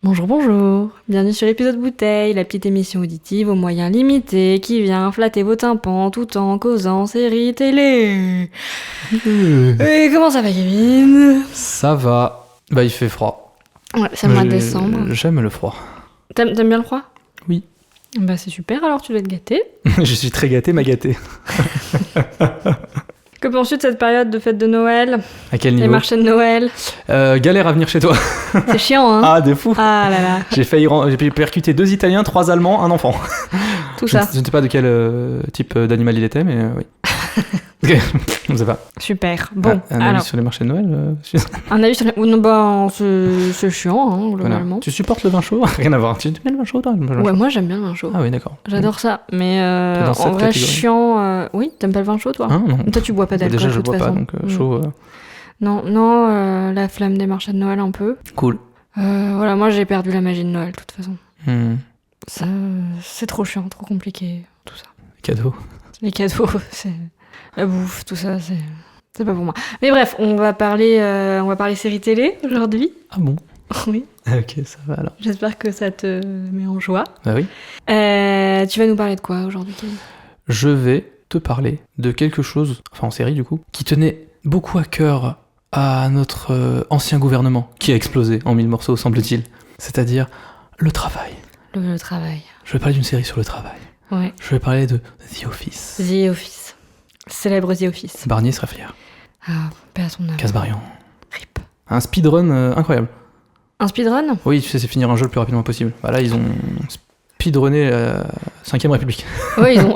Bonjour, bonjour. Bienvenue sur l'épisode Bouteille, la petite émission auditive aux moyens limités qui vient flatter vos tympans tout en causant séries télé. Et comment ça va, Kevin? Ça va. Bah, il fait froid. Ouais, c'est le mois de décembre. J'aime le froid. T'aimes bien le froid? Oui. Bah, c'est super, alors tu dois être gâté. Je suis très gâté, ma gâté. Que penses-tu de cette période de fête de Noël? À quel niveau? Les marchés de Noël? Galère à venir chez toi. C'est chiant, hein? Ah, de fou. Ah là là. J'ai percuté 2 Italiens, 3 Allemands, un enfant. Tout ça. Je ne sais pas de quel type d'animal il était, mais oui. Je ne sais pas. Super. Bon, un alors. avis sur les marchés de Noël Un avis sur les... Non, bah, c'est chiant, hein, globalement. Voilà. Tu supportes le vin chaud? Rien à voir. Tu aimes le vin chaud, toi? Ouais, moi j'aime bien le vin chaud. Ah oui, d'accord. J'adore ça, mais dans en cette vrai catégorie. chiant... Oui, t'aimes pas le vin chaud, toi? Hein, non. Toi, tu bois pas d'alcool, Déjà, de je toute bois pas, façon. donc chaud. Non, la flamme des marchés de Noël, un peu. Cool. Voilà, moi, j'ai perdu la magie de Noël, de toute façon. Ça, C'est trop chiant, trop compliqué, tout ça. cadeau. Les cadeaux, c'est... La bouffe, tout ça, c'est pas pour moi. Mais bref, on va parler séries télé, aujourd'hui. Ah bon? Oui, Ok, ça va alors. j'espère que ça te met en joie. Bah oui. Tu vas nous parler de quoi, aujourd'hui, Kevin? Je vais te parler de quelque chose, enfin en série du coup, qui tenait beaucoup à cœur à notre ancien gouvernement, qui a explosé en 1000 morceaux, semble-t-il. C'est-à-dire le travail. Le travail. Je vais parler d'une série sur le travail. Ouais. Je vais parler de The Office. The Office. Célèbre The Office. Barnier sera fier. Ah, paix à son âme. Casbarian. Rip. Un speedrun incroyable. Un speedrun? Oui, tu sais, c'est finir un jeu le plus rapidement possible. Bah là, ils ont speedrunné la 5ème République. Oui, ils ont...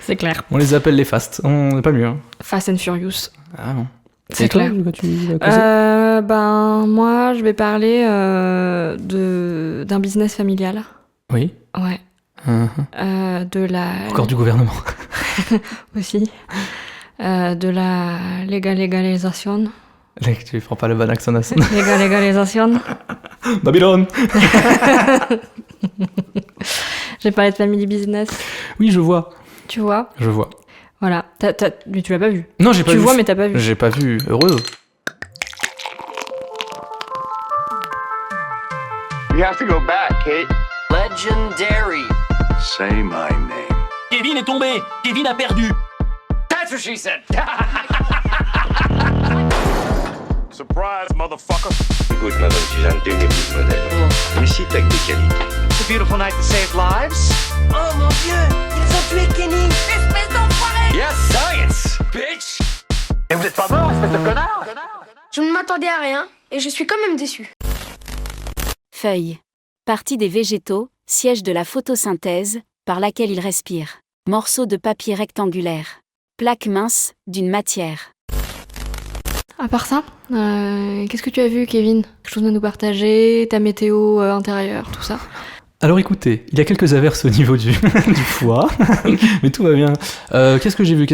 C'est clair. On les appelle les Fast. On n'est pas mieux. Hein. Fast and Furious. Ah non. C'est Et toi, clair. de quoi tu vas causer Moi, je vais parler d'un business familial. Oui. Ouais. De la... Encore du gouvernement. Aussi. De la légalisation. Tu prends pas le bon accent nassau. Légalisation. Babylone. J'ai parlé de family business. Oui, je vois. Tu vois? Je vois. Voilà. Mais tu l'as pas vu. Non, j'ai pas vu. Tu vois, mais t'as pas vu. J'ai pas vu. Heureuse. We have to go back, Kate. Legendary. Say my name. Kevin est tombé. Kevin a perdu. That's what she said. Surprise, motherfucker. Écoute, madame Suzanne, t'es une épouse modèle. Félicite avec des qualités. It's a beautiful night to save lives. Oh mon Dieu, ils ont tué Kenny. Espèce d'enfoiré. Yes, science, bitch. Et vous êtes pas mort, espèce de connard. Je ne m'attendais à rien et je suis quand même déçu. Feuilles. Partie des végétaux, siège de la photosynthèse, par laquelle ils respirent. Morceaux de papier rectangulaire. Plaque mince, d'une matière. À part ça, qu'est-ce que tu as vu, Kevin? Quelque chose à nous partager? Ta météo intérieure, tout ça? Alors écoutez, il y a quelques averses au niveau du foie, mais tout va bien. Qu'est-ce que j'ai vu?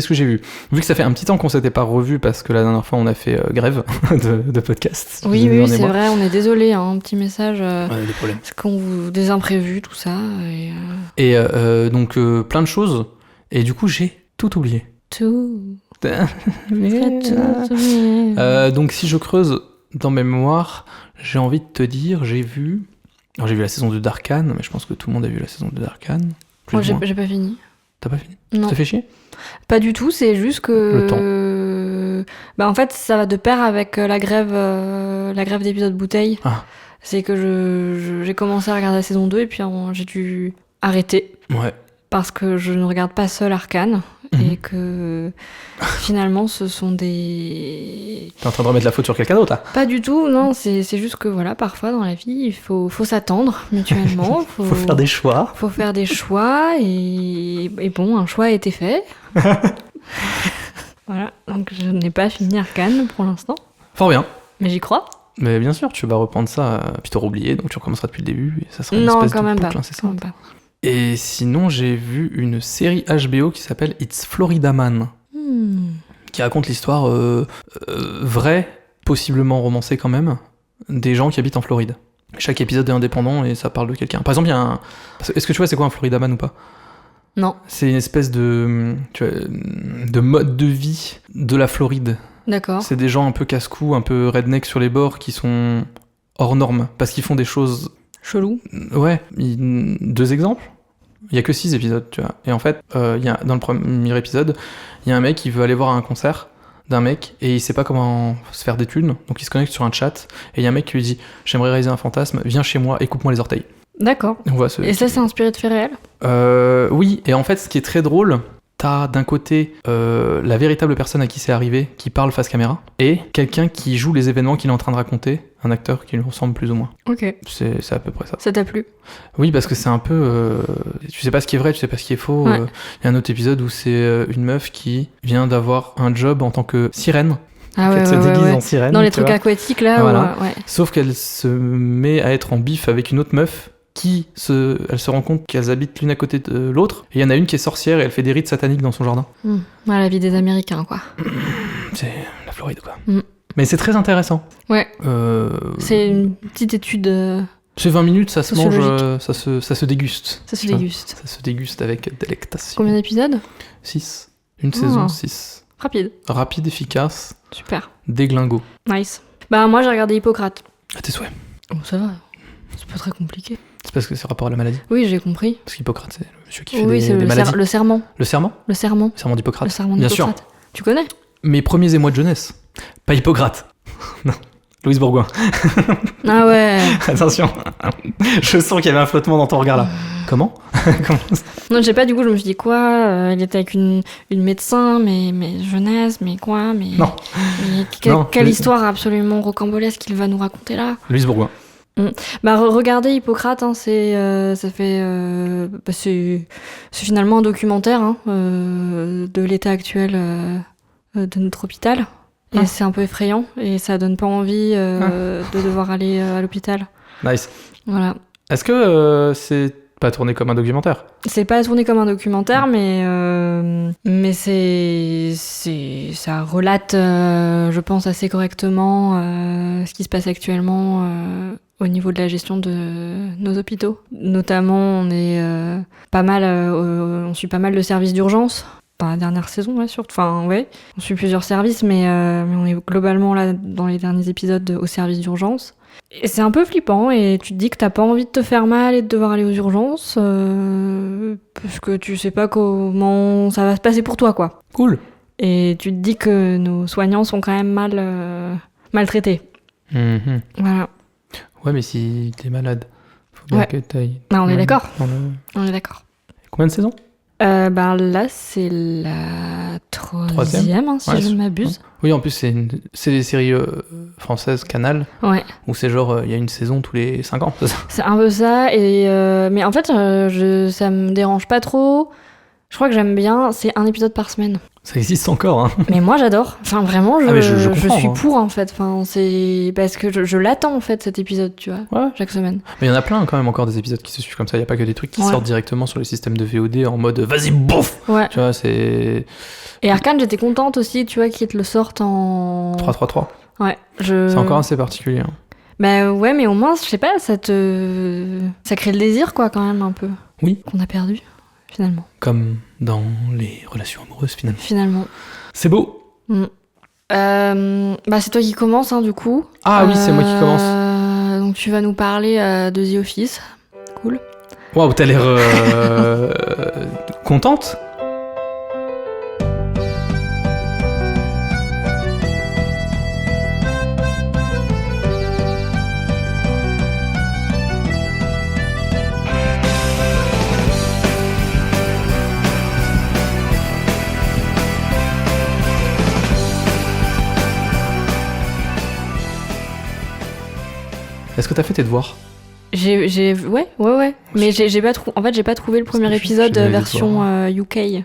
Vu que ça fait un petit temps qu'on s'était pas revu parce que la dernière fois on a fait grève de podcast. Oui, c'est vrai, on est désolé, hein, un petit message. Des problèmes. Parce qu'on des imprévus, tout ça. Et donc plein de choses. Et du coup j'ai tout oublié. Tout. Donc si je creuse dans mes mémoires, j'ai envie de te dire, j'ai vu la saison 2 d'Arcane, mais je pense que tout le monde a vu la saison 2 d'Arcane. Moi j'ai pas fini. T'as pas fini? Non. Ça te fait chier? Pas du tout, c'est juste que... Le temps. Bah en fait ça va de pair avec la grève d'épisode Bouteille. Ah. C'est que j'ai commencé à regarder la saison 2 et puis j'ai dû arrêter. Ouais. Parce que je ne regarde pas seul Arcane et que finalement ce sont des... T'es en train de remettre la faute sur quelqu'un d'autre là? Pas du tout, non, c'est juste que voilà, parfois dans la vie il faut s'attendre mutuellement. Faut faire des choix. Faut faire des choix et bon, un choix a été fait. Voilà, donc je n'ai pas fini Arcane pour l'instant. Fort bien. Mais j'y crois. Mais bien sûr, tu vas reprendre ça, puis t'auras oublié, donc tu recommenceras depuis le début et ça sera une Non, espèce quand de même boucle pas. incessante. Quand même pas. Et sinon, j'ai vu une série HBO qui s'appelle It's Florida Man, qui raconte l'histoire vraie, possiblement romancée quand même, des gens qui habitent en Floride. Chaque épisode est indépendant et ça parle de quelqu'un. Par exemple, il y a un... Est-ce que tu vois c'est quoi un Florida Man ou pas? Non. C'est une espèce de mode de vie de la Floride. D'accord. C'est des gens un peu casse-cou, un peu redneck sur les bords qui sont hors normes, parce qu'ils font des choses... Chelou. Ouais, 2 exemples. Il y a que 6 épisodes, tu vois. Et en fait, dans le premier épisode, il y a un mec qui veut aller voir un concert d'un mec et il sait pas comment se faire des thunes, donc il se connecte sur un chat et il y a un mec qui lui dit « J'aimerais réaliser un fantasme, viens chez moi et coupe-moi les orteils ». D'accord. Et ça, c'est inspiré de faits réels ? Oui, et en fait, ce qui est très drôle, t'as d'un côté la véritable personne à qui c'est arrivé, qui parle face caméra, et quelqu'un qui joue les événements qu'il est en train de raconter, un acteur qui lui ressemble plus ou moins. Ok. C'est à peu près ça. Ça t'a plu ? Oui, parce que c'est un peu... tu sais pas ce qui est vrai, tu sais pas ce qui est faux. Ouais. Y a un autre épisode où c'est une meuf qui vient d'avoir un job en tant que sirène. Ah ouais, Elle se déguise en sirène. Dans les tu trucs vois. aquatiques, là, Voilà. ouais. Sauf qu'elle se met à être en bif avec une autre meuf elle se rend compte qu'elles habitent l'une à côté de l'autre. Et il y en a une qui est sorcière et elle fait des rites sataniques dans son jardin. Ouais, la vie des Américains, quoi. C'est la Floride, quoi. Mm. Mais c'est très intéressant. Ouais. C'est une petite étude... C'est 20 minutes, ça se mange, sociologique. ça se déguste. Ça se déguste. Ça se déguste avec délectation. Combien d'épisodes ? 6. Une saison, 6. Rapide. Rapide, efficace, Super. déglingo. Nice. Bah, moi, j'ai regardé Hippocrate. À tes souhaits. Oh, ça va. C'est pas très compliqué. C'est parce que c'est rapport à la maladie. Oui, j'ai compris. Parce qu'Hippocrate, c'est le monsieur qui fait Oui, c'est des maladies. le serment. Le serment Le serment. Le serment d'Hippocrate. Le serment Bien d'Hippocrate. sûr. Tu connais ? Mes premiers émois de jeunesse. Pas Hippocrate. Non. Louise Bourgoin. Ah ouais. Attention. Je sens qu'il y avait un flottement dans ton regard là. Comment Non, je sais pas, du coup, je me suis dit quoi il était avec une médecin, mais jeunesse, mais quoi Non. Non, quelle histoire absolument rocambolesque qu'il va nous raconter là. Louise Bourgoin. Bah, regardez Hippocrate, hein, c'est finalement un documentaire de l'état actuel de notre hôpital. Et c'est un peu effrayant, et ça donne pas envie de devoir aller à l'hôpital. Nice. Voilà. Est-ce que c'est pas tourné comme un documentaire ? C'est pas tourné comme un documentaire, mais ça relate, je pense, assez correctement ce qui se passe actuellement au niveau de la gestion de nos hôpitaux. Notamment, on suit pas mal de services d'urgence. Pas la dernière saison, ouais, surtout. Enfin, ouais, on suit plusieurs services, mais on est globalement là, dans les derniers épisodes, au service d'urgence. Et c'est un peu flippant, et tu te dis que t'as pas envie de te faire mal et de devoir aller aux urgences, parce que tu sais pas comment ça va se passer pour toi, quoi. Cool. Et tu te dis que nos soignants sont quand même maltraités. Mm-hmm. Voilà. Ouais, mais si t'es malade, faut bien que t'ailles. Bah, on est d'accord. On est d'accord. Combien de saisons ? Là, c'est la troisième, hein, si je ne m'abuse. Oui, en plus, c'est des séries françaises, Canal, où c'est genre, il y a une saison tous les 5 ans, c'est ça ? C'est un peu ça, mais en fait, ça me dérange pas trop. Je crois que j'aime bien, c'est un épisode par semaine. Ça existe encore, hein. Mais moi, j'adore. Enfin, vraiment, je comprends, suis hein. pour, en fait. Enfin, c'est parce que je l'attends, en fait, cet épisode, tu vois, chaque semaine. Mais il y en a plein, quand même, encore des épisodes qui se suivent comme ça. Il n'y a pas que des trucs qui sortent directement sur les systèmes de VOD en mode « vas-y, bouffe !» Tu vois, c'est... Et Arcane, j'étais contente aussi, tu vois, qu'ils te le sortent en... 3-3-3. Ouais. C'est encore assez particulier. Hein. Bah ouais, mais au moins, je sais pas, ça crée le désir, quoi, quand même, un peu. Oui. Qu'on a perdu, finalement. Comme dans les relations amoureuses, finalement. Finalement. C'est beau. C'est toi qui commence, hein, du coup. Ah oui, c'est moi qui commence. Donc tu vas nous parler de The Office. Cool. Waouh, t'as l'air contente. Est-ce que t'as fait tes devoirs ? Ouais. Mais j'ai pas trouvé le premier épisode version UK.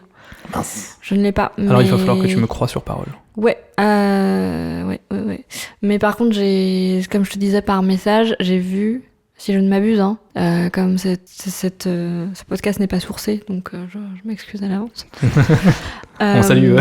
Mince. Je ne l'ai pas. Alors il va falloir que tu me crois sur parole. Ouais. Mais par contre, comme je te disais par message, j'ai vu, si je ne m'abuse, hein, comme ce podcast n'est pas sourcé, donc je m'excuse à l'avance. On salue.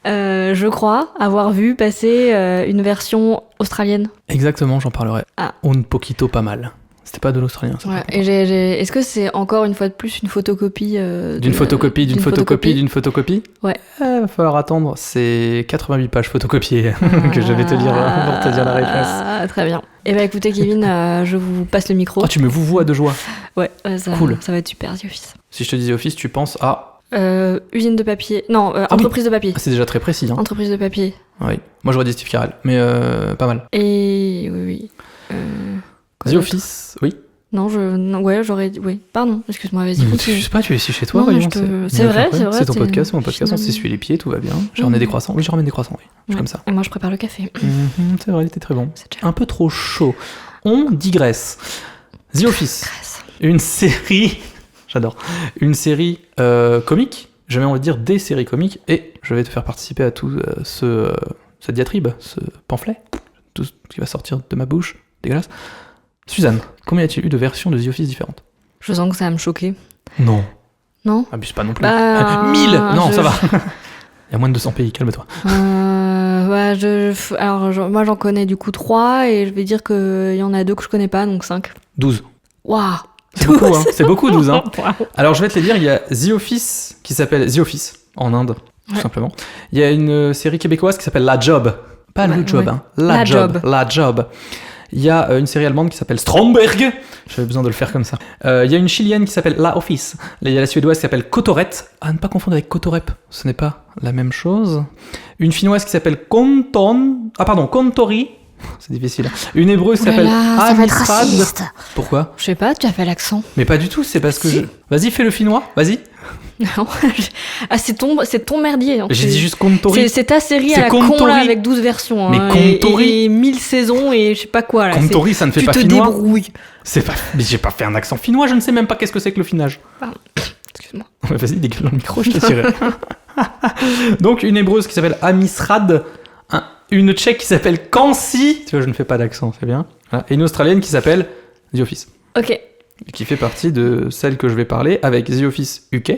Je crois avoir vu passer une version australienne. Exactement, j'en parlerai. Un poquito pas mal. C'était pas de l'australien. Ça, Ouais, par contre. et est-ce que c'est encore une fois de plus une photocopie D'une photocopie, d'une photocopie, d'une photocopie. Ouais. Va falloir attendre. C'est 88 pages photocopiées que je vais te lire pour te dire la réponse. Ah, très bien. Eh ben écoutez Kevin, je vous passe le micro. Oh, tu me vouvoies de joie. Ouais, ça, Cool. Ça va être super, The Office. Si je te dis Office, tu penses à... Usine de papier. Non, entreprise de papier. Ah, c'est déjà très précis. Hein. Entreprise de papier. Oui. Moi, j'aurais dit Steve Carell, mais pas mal. Et oui. Quoi The d'autre Office, oui. Non, ouais, j'aurais dit. Oui, pardon, excuse-moi, vas-y. Je sais pas, tu es ici chez toi, Non, voyons, c'est vrai, c'est vrai. C'est ton podcast, mon podcast, on finalement- s'essuie les pieds, tout va bien. J'ai ramené des croissants. Oui, j'ai ramené des croissants, oui. Je suis Ouais. comme ça. Et moi, je prépare le café. C'est vrai, il était très bon. C'est déjà Un peu trop chaud. On digresse. The Office, une série, j'adore, une série comique, j'ai même envie de dire des séries comiques, et je vais te faire participer à tout cette diatribe, ce pamphlet, tout ce qui va sortir de ma bouche, dégueulasse. Suzanne, combien y a-t-il eu de versions de The Office différentes? Je sens que ça va me choquer. Non. Non Abuse pas non plus. Bah, 1000 Non, je- ça va. Il y a moins de 200 pays, calme-toi. Ouais, alors, moi, j'en connais du coup 3, et je vais dire qu'il y en a 2 que je connais pas, donc 5. 12. Waouh! C'est beaucoup, hein. C'est beaucoup, 12. Hein. Waouh. Alors, je vais te les dire, il y a The Office, qui s'appelle The Office, en Inde, tout Ouais. simplement. Il y a une série québécoise qui s'appelle La Job. Pas Ouais, le job, ouais. hein. La La Job. Job. La Job. Il y a une série allemande qui s'appelle Stromberg. J'avais besoin de le faire comme ça. Il y a une chilienne qui s'appelle La Office. Il y a la suédoise qui s'appelle Kotoret. À ne pas confondre avec Kotorep. Ce n'est pas la même chose. Une finnoise qui s'appelle Kontori. C'est difficile. Une hébreuse qui s'appelle ça va être Amisrad. raciste. Pourquoi? Je sais pas, tu as fait l'accent. Mais pas du tout, c'est parce que Si. je... Vas-y, fais le finnois, vas-y. Non, ah, c'est ton merdier. Hein. J'ai dit juste Kontori. C'est ta série C'est à la con Kontori. là avec 12 versions. Mais hein, Kontori. et 1000 saisons et je sais pas quoi là. Kontori, ça ne fait Tu pas te finnois. débrouilles. C'est pas... Mais j'ai pas fait un accent finnois, je ne sais même pas qu'est-ce que c'est que le finage. Excuse-moi. Vas-y, dégueule dans le micro, je te tiré. Donc, une hébreuse qui s'appelle Amisrad, une tchèque qui s'appelle Kansi, tu vois, je ne fais pas d'accent, c'est bien, voilà. Et une australienne qui s'appelle The Office, Ok. et qui fait partie de celle que je vais parler avec The Office UK,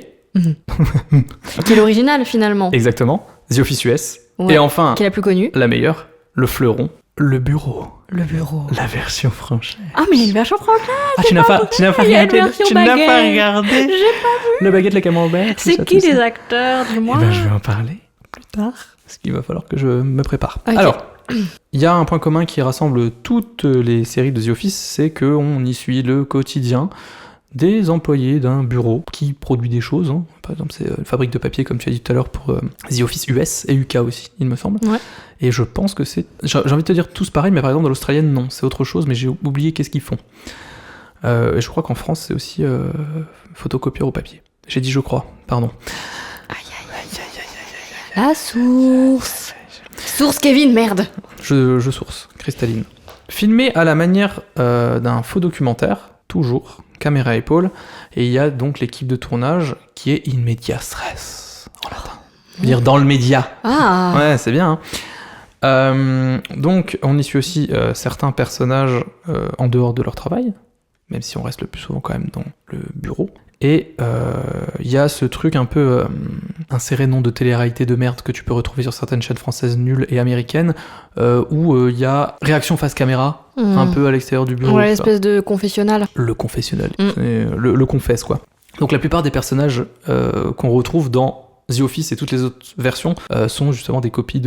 Qui est l'original finalement. exactement, The Office US, Ouais. et enfin, Qui est la plus connue. la meilleure, le fleuron, le bureau, Le bureau. la version française. Ah, mais il y a une version française. Ah, tu n'as pas il y a une regardé, version tu n'as pas baguette. regardé J'ai pas le baguette, le camembert, tout C'est ça, qui tout ça. les acteurs? Dis-moi. Eh ben, je vais en parler plus tard, parce qu'il va falloir que je me prépare. Ok. Alors, il y a un point commun qui rassemble toutes les séries de The Office, c'est qu'on y suit le quotidien des employés d'un bureau qui produit des choses. Hein. Par exemple, c'est une fabrique de papier, comme tu as dit tout à l'heure, pour The Office US et UK aussi, il me semble. Ouais. Et je pense que c'est... J'ai envie de te dire tous pareil, mais par exemple, dans l'australienne, non, c'est autre chose, mais j'ai oublié qu'est-ce qu'ils font. Et je crois qu'en France, c'est aussi photocopieur au papier. J'ai dit je crois, pardon. La source. Source Kevin, merde. Je source, cristalline. Filmé à la manière d'un faux documentaire, toujours, caméra à épaule, et il y a donc l'équipe de tournage qui est in medias res, en latin. Je veux dire dans le média. Ah. Ouais, c'est bien. Hein. Donc, on y suit aussi certains personnages en dehors de leur travail, même si on reste le plus souvent quand même dans le bureau. Et il y a ce truc un peu inséré nom de télé-réalité de merde que tu peux retrouver sur certaines chaînes françaises nulles et américaines, où il y a réaction face caméra, un peu à l'extérieur du bureau. Ouais, tu vois. espèce de confessionnal. Le confessionnal, Mm. c'est le confesse quoi. Donc la plupart des personnages qu'on retrouve dans The Office et toutes les autres versions sont justement des copies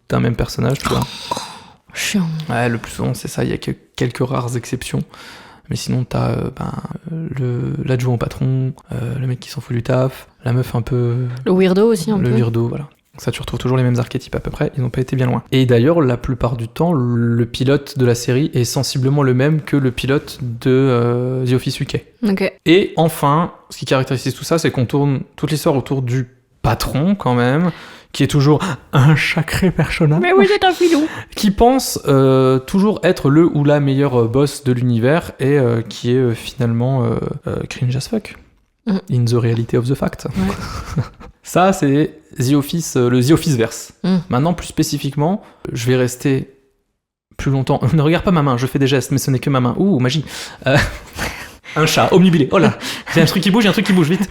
d'un même personnage, tu vois. Chiant. Ouais, le plus souvent c'est ça, il y a que quelques rares exceptions. Mais sinon t'as l'adjoint au patron, le mec qui s'en fout du taf, la meuf un peu... Le weirdo aussi un le peu. weirdo, voilà. Ça, tu retrouves toujours les mêmes archétypes à peu près, ils n'ont pas été bien loin. Et d'ailleurs, la plupart du temps, le pilote de la série est sensiblement le même que le pilote de The Office UK. Ok. Et enfin, ce qui caractérise tout ça, c'est qu'on tourne toute l'histoire autour du patron, quand même, qui est toujours un sacré personnage, Mais oui, c'est un filou. qui pense toujours être le ou la meilleure boss de l'univers, et qui est finalement cringe as fuck. In the reality of the fact. Ouais. Ça, c'est The Office, le The Office verse. Mm. Maintenant, plus spécifiquement, je vais rester plus longtemps. Ne regarde pas ma main, je fais des gestes, mais ce n'est que ma main. Ouh, magie. Un chat, omnibilé. Oh là, il y a un truc qui bouge, vite.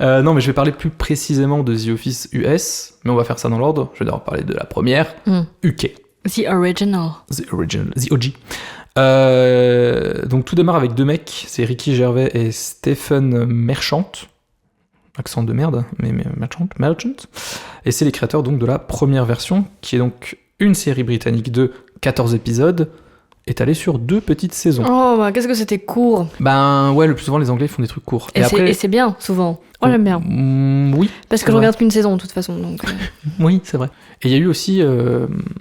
Non, mais je vais parler plus précisément de The Office US, mais on va faire ça dans l'ordre. Je vais d'abord parler de la première, UK. The original. The original, the OG. Donc tout démarre avec deux mecs, c'est Ricky Gervais et Stephen Merchant. Accent de merde, mais Merchant. Et c'est les créateurs donc de la première version, qui est donc une série britannique de 14 épisodes, étalée sur 2 petites saisons. Oh, bah qu'est-ce que c'était court. Ben ouais, le plus souvent les Anglais font des trucs courts. Et c'est bien, souvent. Oh, j'aime bien. Oui. Parce que je regarde qu'une saison, de toute façon. Donc... Oui, c'est vrai. Et il y a eu aussi,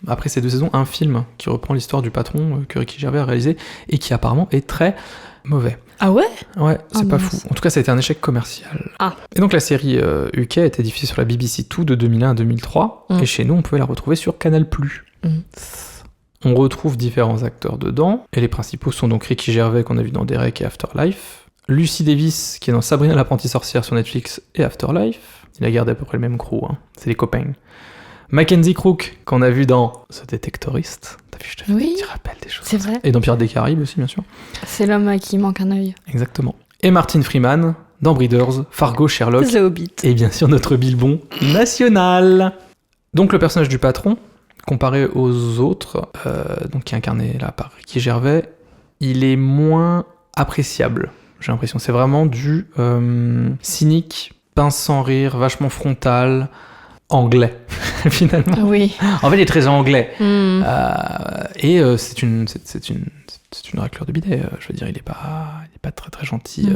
après ces 2 saisons, un film qui reprend l'histoire du patron que Ricky Gervais a réalisé, et qui apparemment est très mauvais. Ah ouais ? Ouais, c'est pas mince. fou. En tout cas, ça a été un échec commercial. Ah. Et donc la série UK a été diffusée sur la BBC Two de 2001 à 2003, et chez nous, on pouvait la retrouver sur Canal+. On retrouve différents acteurs dedans, et les principaux sont donc Ricky Gervais, qu'on a vu dans Derek et Afterlife, Lucy Davis, qui est dans Sabrina l'apprentie sorcière sur Netflix et Afterlife. Il a gardé à peu près le même crew, hein. C'est les copains. Mackenzie Crook, qu'on a vu dans The Detectorist. T'as vu, je te fais des petits rappels des choses. C'est vrai. Et dans Pirates des Caraïbes aussi, bien sûr. C'est l'homme à qui manque un œil. Exactement. Et Martin Freeman, dans Breeders, Fargo, Sherlock. The Hobbit. Et bien sûr, notre Bilbon national. Donc le personnage du patron, comparé aux autres, donc qui est incarné là par Ricky Gervais, il est moins appréciable, j'ai l'impression. C'est vraiment du cynique, pince sans rire, vachement frontal, anglais, finalement. Oui. En fait, il est très anglais. Et c'est une raclure de bidet. Je veux dire, il est pas très très gentil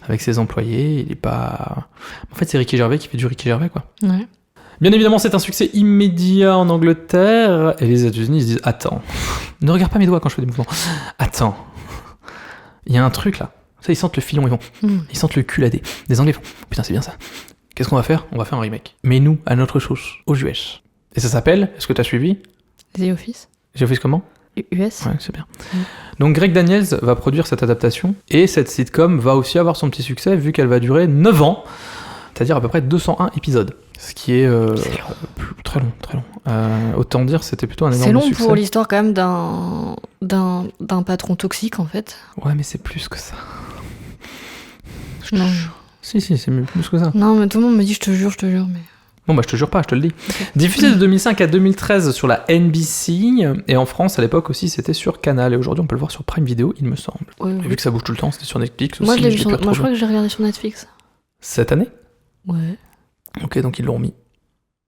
avec ses employés. Il est pas... En fait, c'est Ricky Gervais qui fait du Ricky Gervais, quoi. Ouais. Bien évidemment, c'est un succès immédiat en Angleterre, et les États-Unis ils se disent « Attends, ne regarde pas mes doigts quand je fais des mouvements. Attends, il y a un truc là. » Ça, ils sentent le filon, ils sentent le cul là des Anglais. Ils font « Putain, c'est bien ça. Qu'est-ce qu'on va faire ? On va faire un remake. Mais nous, à notre sauce, aux US. » Et ça s'appelle, est-ce que t'as suivi ? The Office. The Office comment ? US. Ouais, c'est bien. Donc Greg Daniels va produire cette adaptation, et cette sitcom va aussi avoir son petit succès, vu qu'elle va durer 9 ans, c'est-à-dire à peu près 201 épisodes. Ce qui est très long, très long. Autant dire, c'était plutôt un énorme succès. C'est long pour l'histoire quand même d'un patron toxique en fait. Ouais, mais c'est plus que ça. Non. Si, c'est plus que ça. Non, mais tout le monde me dit je te jure, mais... Bon, bah je te jure pas, je te le dis. Okay. Diffusé de 2005 à 2013 sur la NBC, et en France à l'époque aussi c'était sur Canal, et aujourd'hui on peut le voir sur Prime Video, il me semble. Ouais. Et vu que ça bouge tout le temps, c'était sur Netflix Moi, aussi. je crois que je l'ai regardé sur Netflix. Cette année ? Ouais. Ok, donc ils l'ont remis.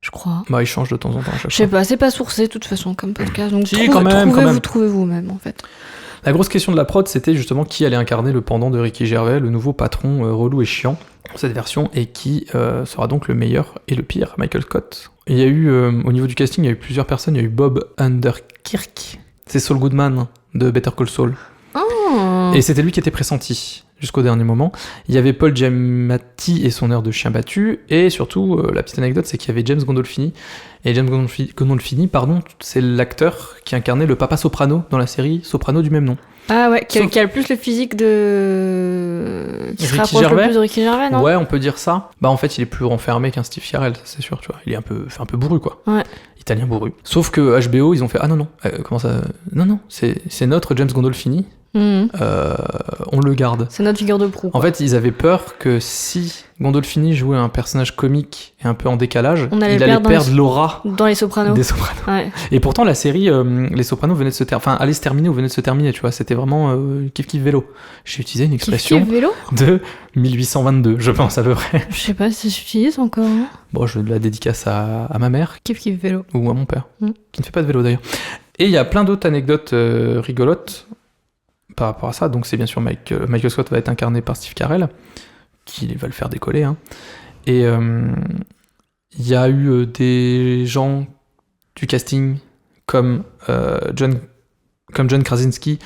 Je crois. Bah, ils changent de temps en temps à chaque fois. Je sais pas, c'est pas sourcé de toute façon comme podcast, donc Si, quand même. trouvez vous-même en fait. La grosse question de la prod, c'était justement qui allait incarner le pendant de Ricky Gervais, le nouveau patron relou et chiant pour cette version, et qui sera donc le meilleur et le pire, Michael Scott. Il y a eu, au niveau du casting, il y a eu plusieurs personnes. Il y a eu Bob Underkirk, c'est Saul Goodman de Better Call Saul. Oh. Et c'était lui qui était pressenti jusqu'au dernier moment. Il y avait Paul Giamatti et son air de chien battu, et surtout, la petite anecdote, c'est qu'il y avait James Gandolfini. Et James Gandolfini, c'est l'acteur qui incarnait le papa Soprano dans la série Soprano du même nom. Ah ouais, qui a le plus le physique de... Qui se Ricky rapproche Gervais. le plus de Ricky Gervais, non ? Ouais, on peut dire ça. Bah en fait, il est plus renfermé qu'un Steve Carell, ça, c'est sûr, tu vois. Il est fait un peu bourru, quoi. Ouais. Italien bourru. Sauf que HBO, ils ont fait « Ah non, comment ça... Non, c'est notre James Gandolfini. On le garde. » C'est notre figure de proue. En fait, ils avaient peur que si Gandolfini jouait un personnage comique et un peu en décalage, il allait perdre l'aura dans les Sopranos. Des Sopranos. Ouais. Et pourtant, la série Les Sopranos venait de se allait se terminer ou venait de se terminer, tu vois. C'était vraiment kiff vélo. J'ai utilisé une expression Kiff vélo de 1822, je pense à peu près. Je sais pas si ça s'utilise encore. Hein. Bon, je la dédicace à ma mère. Kiff vélo. Ou à mon père, qui ne fait pas de vélo d'ailleurs. Et il y a plein d'autres anecdotes rigolotes par rapport à ça. Donc c'est bien sûr Michael Scott va être incarné par Steve Carell, qui va le faire décoller. Hein. Et il y a eu des gens du casting comme John Krasinski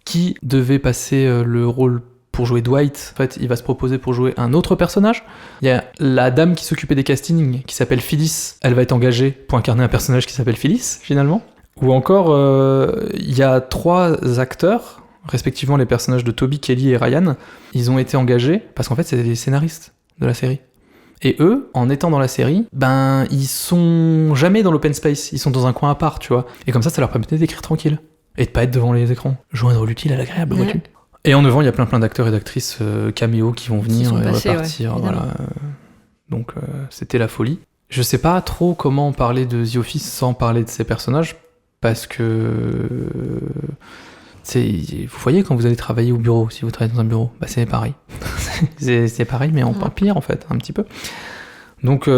qui devait passer le rôle pour jouer Dwight. En fait, il va se proposer pour jouer un autre personnage. Il y a la dame qui s'occupait des castings qui s'appelle Phyllis. Elle va être engagée pour incarner un personnage qui s'appelle Phyllis, finalement. Ou encore, il y a 3 acteurs, respectivement les personnages de Toby, Kelly et Ryan. Ils ont été engagés parce qu'en fait, c'est les scénaristes de la série. Et eux, en étant dans la série, ils sont jamais dans l'open space. Ils sont dans un coin à part, tu vois. Et comme ça leur permettait d'écrire tranquille. Et de pas être devant les écrans. Joindre l'utile à l'agréable, vois-tu. Et en devant, il y a plein d'acteurs et d'actrices caméo qui vont venir et repartir. Voilà. Donc, c'était la folie. Je sais pas trop comment parler de The Office sans parler de ces personnages, parce que Vous voyez quand vous allez travailler au bureau, si vous travaillez dans un bureau, bah c'est pareil. c'est pareil, mais en pire en fait, un petit peu. Donc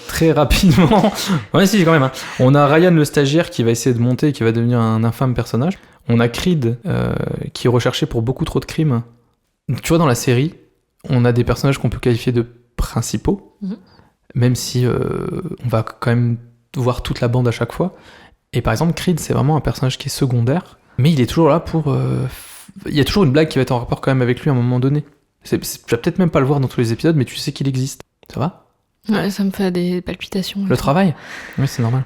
très rapidement, ouais si quand même. Hein. On a Ryan le stagiaire qui va essayer de monter, et qui va devenir un infâme personnage. On a Creed qui est recherché pour beaucoup trop de crimes. Tu vois dans la série, on a des personnages qu'on peut qualifier de principaux, même si on va quand même voir toute la bande à chaque fois. Et par exemple Creed c'est vraiment un personnage qui est secondaire, mais il est toujours là pour... Il y a toujours une blague qui va être en rapport quand même avec lui à un moment donné. Tu vas peut-être même pas le voir dans tous les épisodes, mais tu sais qu'il existe. Ça va ? Ouais, ça me fait des palpitations. Le travail ? Oui, c'est normal.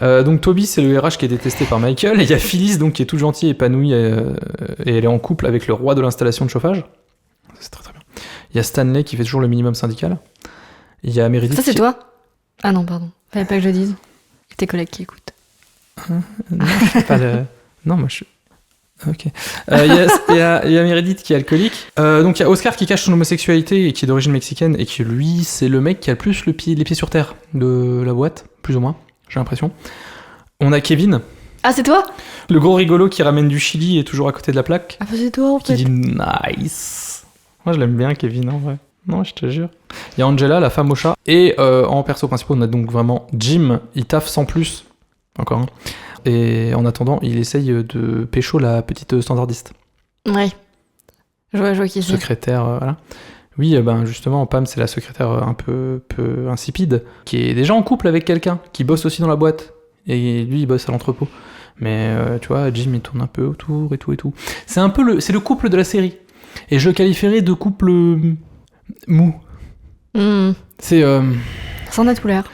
Donc Toby, c'est le RH qui est détesté par Michael, et il y a Phyllis donc, qui est toute gentille et épanouie, et elle est en couple avec le roi de l'installation de chauffage. C'est très très bien. Il y a Stanley qui fait toujours le minimum syndical. Il y a Meredith... Ça c'est toi ? Ah non, pardon. Fallait pas que je le dise. Tes collègues qui écoutent. Non, je sais pas le... Non, moi je... Ok. Il y a Meredith qui est alcoolique. Donc il y a Oscar qui cache son homosexualité et qui est d'origine mexicaine, et qui lui c'est le mec qui a le plus les pieds sur terre de la boîte, plus ou moins, j'ai l'impression. On a Kevin. Ah c'est toi ? Le gros rigolo qui ramène du chili et toujours à côté de la plaque. Ah c'est toi en fait. Qui dit nice. Moi je l'aime bien Kevin en vrai. Non, je te jure. Il y a Angela, la femme au chat. Et en perso principal, on a donc vraiment Jim, il taffe sans plus. Encore un. Et en attendant, il essaye de pécho la petite standardiste. Ouais. Je vois qui c'est. Secrétaire, voilà. Oui, ben justement, Pam, c'est la secrétaire un peu insipide, qui est déjà en couple avec quelqu'un, qui bosse aussi dans la boîte. Et lui, il bosse à l'entrepôt. Mais tu vois, Jim, il tourne un peu autour et tout. C'est un peu c'est le couple de la série. Et je le qualifierais de couple mou. C'est... Sans être couleur.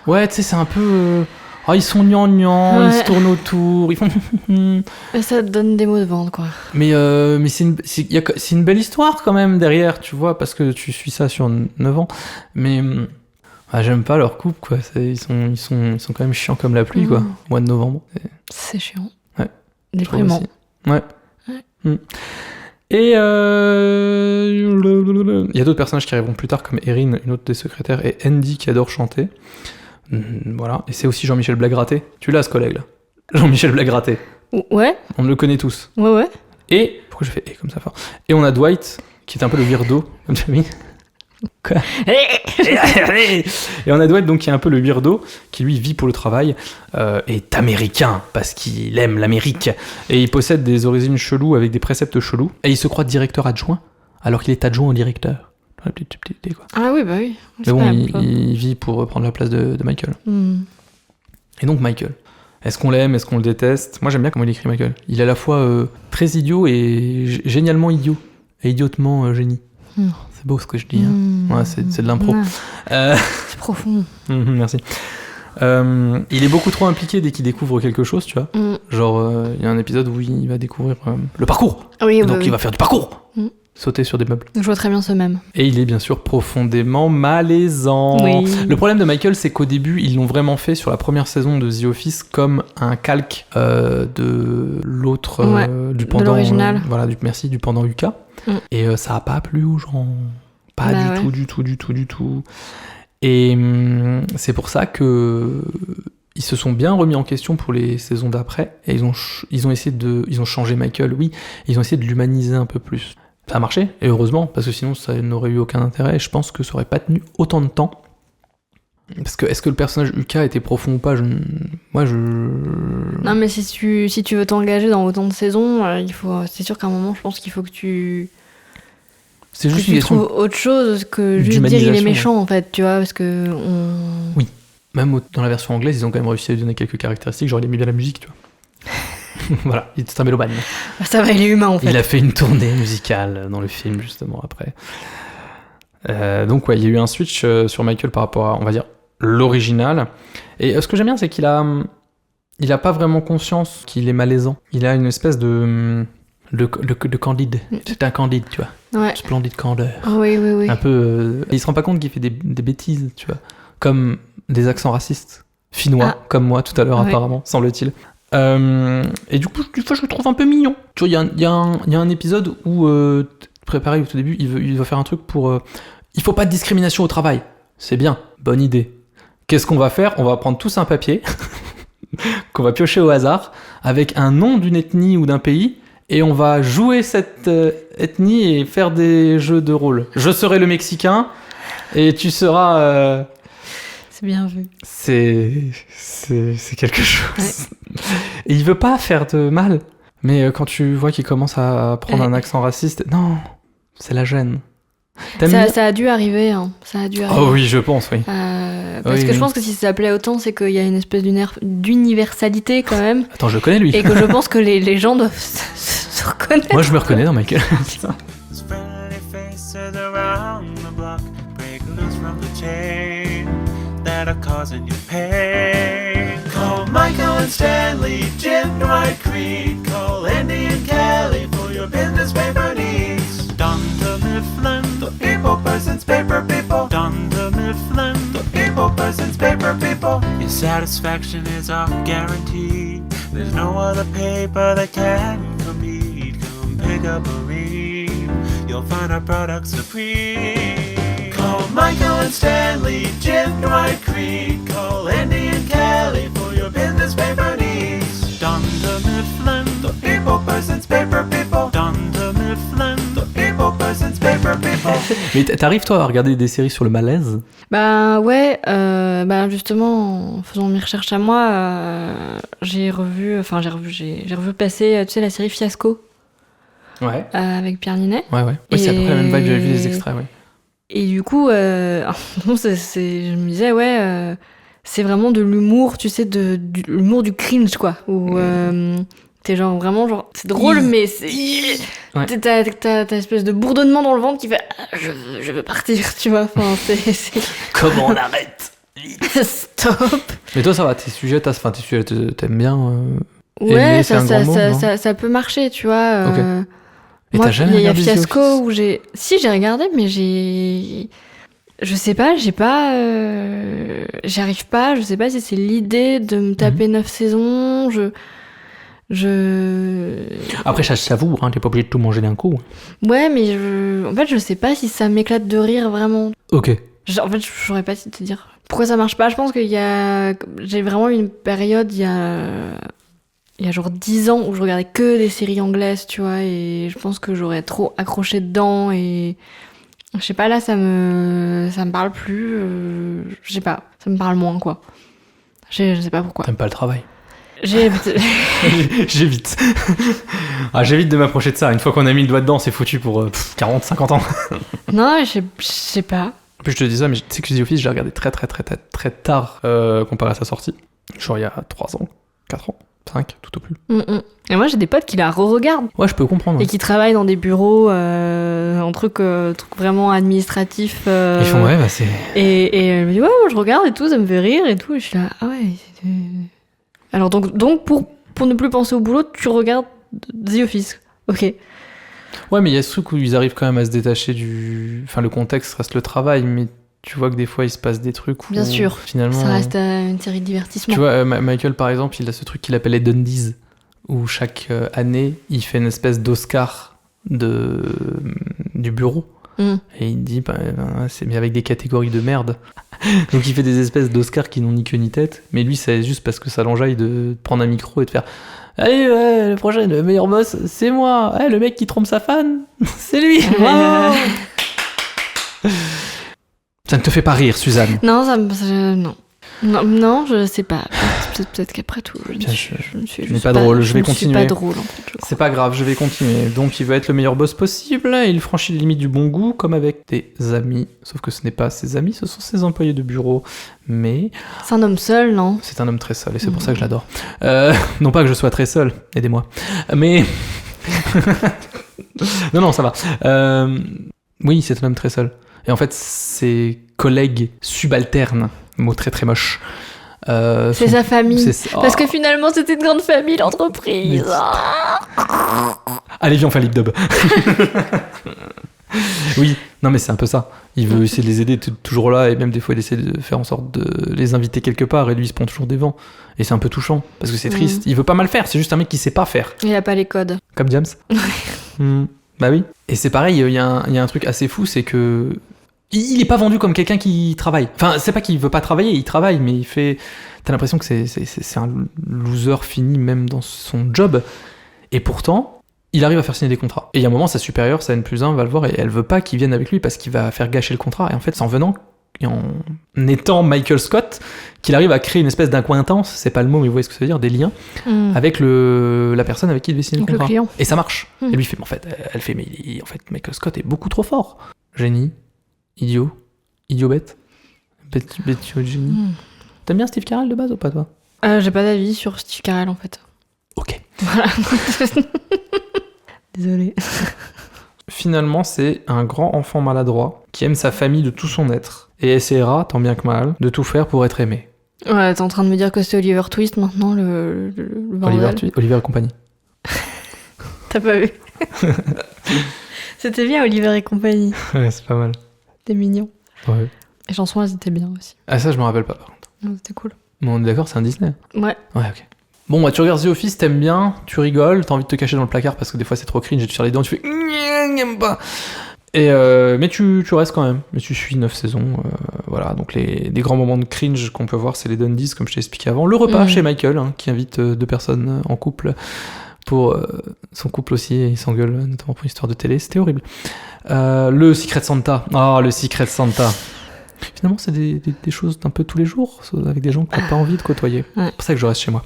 Ouais, tu sais, c'est un peu... ils sont gnangnans, ils se tournent autour, ils font... Et ça te donne des mots de vente, quoi. Mais c'est une belle histoire, quand même, derrière, tu vois, parce que tu suis ça sur 9 ans. Mais j'aime pas leur couple, quoi. Ils sont quand même chiants comme la pluie, quoi, au mois de novembre. C'est chiant. Ouais. Déprimant. Ouais. Et il y a d'autres personnages qui arriveront plus tard, comme Erin, une autre des secrétaires, et Andy qui adore chanter. Voilà. Et c'est aussi Jean-Michel Blagraté. Tu l'as, ce collègue-là. Jean-Michel Blagraté. Ouais. On le connaît tous. Ouais. Et... Pourquoi je fais « comme ça fort ?» Et on a Dwight, qui est un peu le weirdo, comme tu as mis. Quoi ? Et on a Dwight, donc, qui est un peu le weirdo, qui lui vit pour le travail, est américain, parce qu'il aime l'Amérique, et il possède des origines cheloues avec des préceptes chelous, et il se croit directeur adjoint, alors qu'il est adjoint au directeur. La petite idée, quoi. Ah oui, bah oui. Mais bon, il vit pour prendre la place de Michael. Et donc Michael, est-ce qu'on l'aime, est-ce qu'on le déteste ? Moi j'aime bien comment il écrit Michael. Il est à la fois très idiot et génialement idiot, et idiotement génie. C'est beau ce que je dis. Hein. Ouais, c'est de l'impro. Ouais. C'est profond. Merci. Il est beaucoup trop impliqué dès qu'il découvre quelque chose, tu vois. Genre, il y a un épisode où il va découvrir le parcours. Oui, donc il va faire du parcours. Sauter sur des meubles. Je vois très bien ce même. Et il est bien sûr profondément malaisant. Oui. Le problème de Michael, c'est qu'au début, ils l'ont vraiment fait sur la première saison de The Office comme un calque de l'autre, du pendant. De l'original. Voilà, du pendant UK. Et ça a pas plu aux gens. Pas du tout. Et c'est pour ça que ils se sont bien remis en question pour les saisons d'après. Et ils ont changé Michael, oui. Ils ont essayé de l'humaniser un peu plus. Ça a marché, et heureusement, parce que sinon ça n'aurait eu aucun intérêt, et je pense que ça aurait pas tenu autant de temps. Parce que est-ce que le personnage UK était profond ou pas ? Non, mais si tu veux t'engager dans autant de saisons, c'est sûr qu'à un moment, je pense qu'il faut que tu... C'est juste que tu trouves autre chose que juste dire il est méchant, en fait, tu vois, parce que... Oui, même dans la version anglaise, ils ont quand même réussi à lui donner quelques caractéristiques, genre il aimait bien la musique, tu vois. Voilà, c'est un mélomane. Ça va, il est humain en fait. Il a fait une tournée musicale dans le film justement après. Donc ouais, il y a eu un switch sur Michael par rapport à, on va dire, l'original. Et ce que j'aime bien, c'est qu'il a pas vraiment conscience qu'il est malaisant. Il a une espèce de candide. C'est un candide, tu vois. Ouais. Splendide candeur. Oui. Un peu. Il se rend pas compte qu'il fait des bêtises, tu vois, comme des accents racistes finnois, comme moi tout à l'heure apparemment, semble-t-il. Et du coup, des fois, je le trouve un peu mignon. Tu vois, il y a un épisode où, préparé au tout début, il va faire un truc pour... il faut pas de discrimination au travail. C'est bien, bonne idée. Qu'est-ce qu'on va faire ? On va prendre tous un papier qu'on va piocher au hasard avec un nom d'une ethnie ou d'un pays et on va jouer cette ethnie et faire des jeux de rôle. Je serai le Mexicain et tu seras... C'est bien vu. C'est quelque chose. Et il veut pas faire de mal. Mais quand tu vois qu'il commence à prendre un accent raciste, non, c'est la gêne. Ça a dû arriver, hein. Ça a dû arriver. Oh oui, je pense, oui. Parce que je pense que si ça plaît autant, c'est qu'il y a une espèce d'universalité quand même. Attends, je connais lui. Et que je pense que les gens doivent se reconnaître. Moi, je me reconnais dans Michael. That are causing you pain. Call Michael and Stanley, Jim Dwight Creed. Call Andy and Kelly for your business paper needs. Dunder Mifflin, the people, persons, paper people. Dunder Mifflin, the people, persons, paper people. Your satisfaction is our guarantee. There's no other paper that can compete. Come pick up a read. You'll find our product supreme. Call Michael and Stanley, Jim Dwight Creed. Call Andy and Kelly for your business paper needs. Dunder Mifflin, the people, persons, paper people. Dunder Mifflin, the people, persons, paper people. Mais t'arrives toi à regarder des séries sur le malaise? Bah ouais, justement en faisant mes recherches à moi, j'ai revu passer, tu sais, la série Fiasco. Ouais. Avec Pierre Ninet. Ouais. Oui, c'est à peu près la même vibe, j'avais vu des extraits, ouais. Et du coup, je me disais, c'est vraiment de l'humour, tu sais, de l'humour du cringe, quoi. Où t'es genre vraiment, c'est drôle, mais c'est... Ouais. T'as espèce de bourdonnement dans le ventre qui fait je veux partir, tu vois. Enfin, c'est... Comment on arrête? Stop. Mais toi, ça va, tes sujets, t'aimes bien ouais, aimer, ça peut marcher, tu vois. Ok. Et moi, t'as jamais regardé il y a Fiasco où j'ai... Si, j'ai regardé, mais je sais pas, j'arrive pas, je sais pas si c'est l'idée de me taper 9 saisons, Après, ça savoure, hein, t'es pas obligé de tout manger d'un coup. Ouais, mais en fait, je sais pas si ça m'éclate de rire, vraiment. Ok. En fait, je saurais pas si te dire pourquoi ça marche pas. Je pense j'ai vraiment eu une période, il y a genre 10 ans où je regardais que des séries anglaises, tu vois, et je pense que j'aurais trop accroché dedans, et je sais pas, là, ça me parle plus, je sais pas, ça me parle moins, quoi. Je sais pas pourquoi. T'aimes pas le travail? J'évite. J'évite de m'approcher de ça. Une fois qu'on a mis le doigt dedans, c'est foutu pour 40, 50 ans. Non, je sais pas. En plus, je te dis ça, mais tu sais que The Office, j'ai regardé très tard comparé à sa sortie. Genre il y a 3 ans, 4 ans. 5, tout au plus. Et moi, j'ai des potes qui la re-regardent. Ouais, je peux comprendre. Et qui travaillent dans des bureaux, en truc vraiment administratif. Ils font, ouais, bah c'est... Et elle me dit, ouais, moi je regarde et tout, ça me fait rire et tout. Et je suis là, ah ouais. Alors donc pour ne plus penser au boulot, tu regardes The Office. Ok. Ouais, mais il y a ce truc où ils arrivent quand même à se détacher Enfin, le contexte reste le travail, mais... Tu vois que des fois, il se passe des trucs où... Bien sûr, finalement, ça reste une série de divertissement. Tu vois, Michael, par exemple, il a ce truc qu'il appelle les Dundies, où chaque année, il fait une espèce d'Oscar du bureau. Et il dit, c'est mais avec des catégories de merde. Donc il fait des espèces d'Oscars qui n'ont ni queue ni tête, mais lui, c'est juste parce que ça l'enjaille de prendre un micro et de faire... Allez, le prochain, le meilleur boss, c'est moi. Le mec qui trompe sa fan, c'est lui. Ça ne te fait pas rire, Suzanne? Non, non, je sais pas. Peut-être qu'après tout, je suis pas drôle. Je vais continuer. Pas drôle, en fait, c'est pas grave, je vais continuer. Donc, il veut être le meilleur boss possible. Il franchit les limites du bon goût, comme avec des amis. Sauf que ce n'est pas ses amis, ce sont ses employés de bureau. Mais c'est un homme seul, non? C'est un homme très seul, et c'est pour ça que je l'adore. Non pas que je sois très seul, aidez-moi. Mais non, ça va. Oui, c'est un homme très seul. Et en fait, ses collègues subalternes, mot très très moche. C'est sa famille. Parce que finalement, c'était une grande famille, l'entreprise. Allez, viens, on fait un lip dub. Oui, non mais c'est un peu ça. Il veut essayer de les aider, toujours là, et même des fois il essaie de faire en sorte de les inviter quelque part, et lui il se prend toujours des vents. Et c'est un peu touchant, parce que c'est triste. Il veut pas mal faire, c'est juste un mec qui sait pas faire. Il a pas les codes. Comme James. Bah oui. Et c'est pareil, il y a un truc assez fou, c'est que Il est pas vendu comme quelqu'un qui travaille. Enfin, c'est pas qu'il veut pas travailler, il travaille, mais il fait... T'as l'impression que c'est un loser fini même dans son job. Et pourtant, il arrive à faire signer des contrats. Et il y a un moment, sa supérieure, sa N+1, va le voir et elle veut pas qu'il vienne avec lui parce qu'il va faire gâcher le contrat. Et en fait, c'est en venant et en étant Michael Scott qu'il arrive à créer une espèce d'acquaintance, c'est pas le mot, mais vous voyez ce que ça veut dire, des liens avec la personne avec qui il devait signer le contrat. client. Et ça marche. Et lui fait, mais en fait, elle fait, mais en fait, Michael Scott est beaucoup trop fort. Génie. Idiot bête. Génie. T'aimes bien Steve Carell de base ou pas, toi? J'ai pas d'avis sur Steve Carell en fait. Ok. Voilà. Désolée. Finalement, c'est un grand enfant maladroit qui aime sa famille de tout son être et essaiera, tant bien que mal, de tout faire pour être aimé. Ouais, t'es en train de me dire que c'est Oliver Twist maintenant, le bordel. Oliver et compagnie. T'as pas vu? C'était bien Oliver et compagnie. Ouais, c'est pas mal. C'était mignon. Ouais. Les chansons, elles étaient bien aussi. Ah, ça, je me rappelle pas, par contre. Non, c'était cool. Bon, on est d'accord, c'est un Disney. Ouais. Ouais, ok. Bon, bah, tu regardes The Office, t'aimes bien, tu rigoles, t'as envie de te cacher dans le placard parce que des fois c'est trop cringe et tu tires les dents, tu fais n'aime pas. Et mais tu restes quand même. Mais tu suis 9 saisons. Voilà, donc les grands moments de cringe qu'on peut voir, c'est les Dundies, comme je t'ai expliqué avant. Le repas chez Michael, qui invite 2 personnes en couple pour son couple aussi, et ils s'engueulent, notamment pour une histoire de télé. C'était horrible. Le Secret Santa. Ah, le Secret Santa. Finalement, c'est des choses d'un peu tous les jours, avec des gens que t'as pas envie de côtoyer. Ouais. C'est pour ça que je reste chez moi.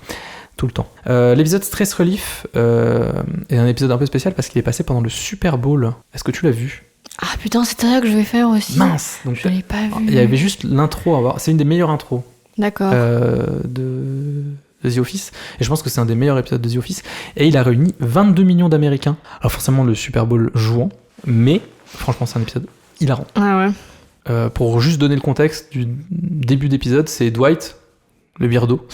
Tout le temps. L'épisode Stress Relief est un épisode un peu spécial parce qu'il est passé pendant le Super Bowl. Est-ce que tu l'as vu? Ah putain, c'est ça que je vais faire aussi. Mince. Donc, je l'ai pas vu. Il y avait juste l'intro à voir. C'est une des meilleures intros D'accord. de The Office. Et je pense que c'est un des meilleurs épisodes de The Office. Et il a réuni 22 millions d'Américains. Alors forcément, le Super Bowl jouant. Mais franchement, c'est un épisode hilarant. Ah ouais. Pour juste donner le contexte du début d'épisode, c'est Dwight, le birdo,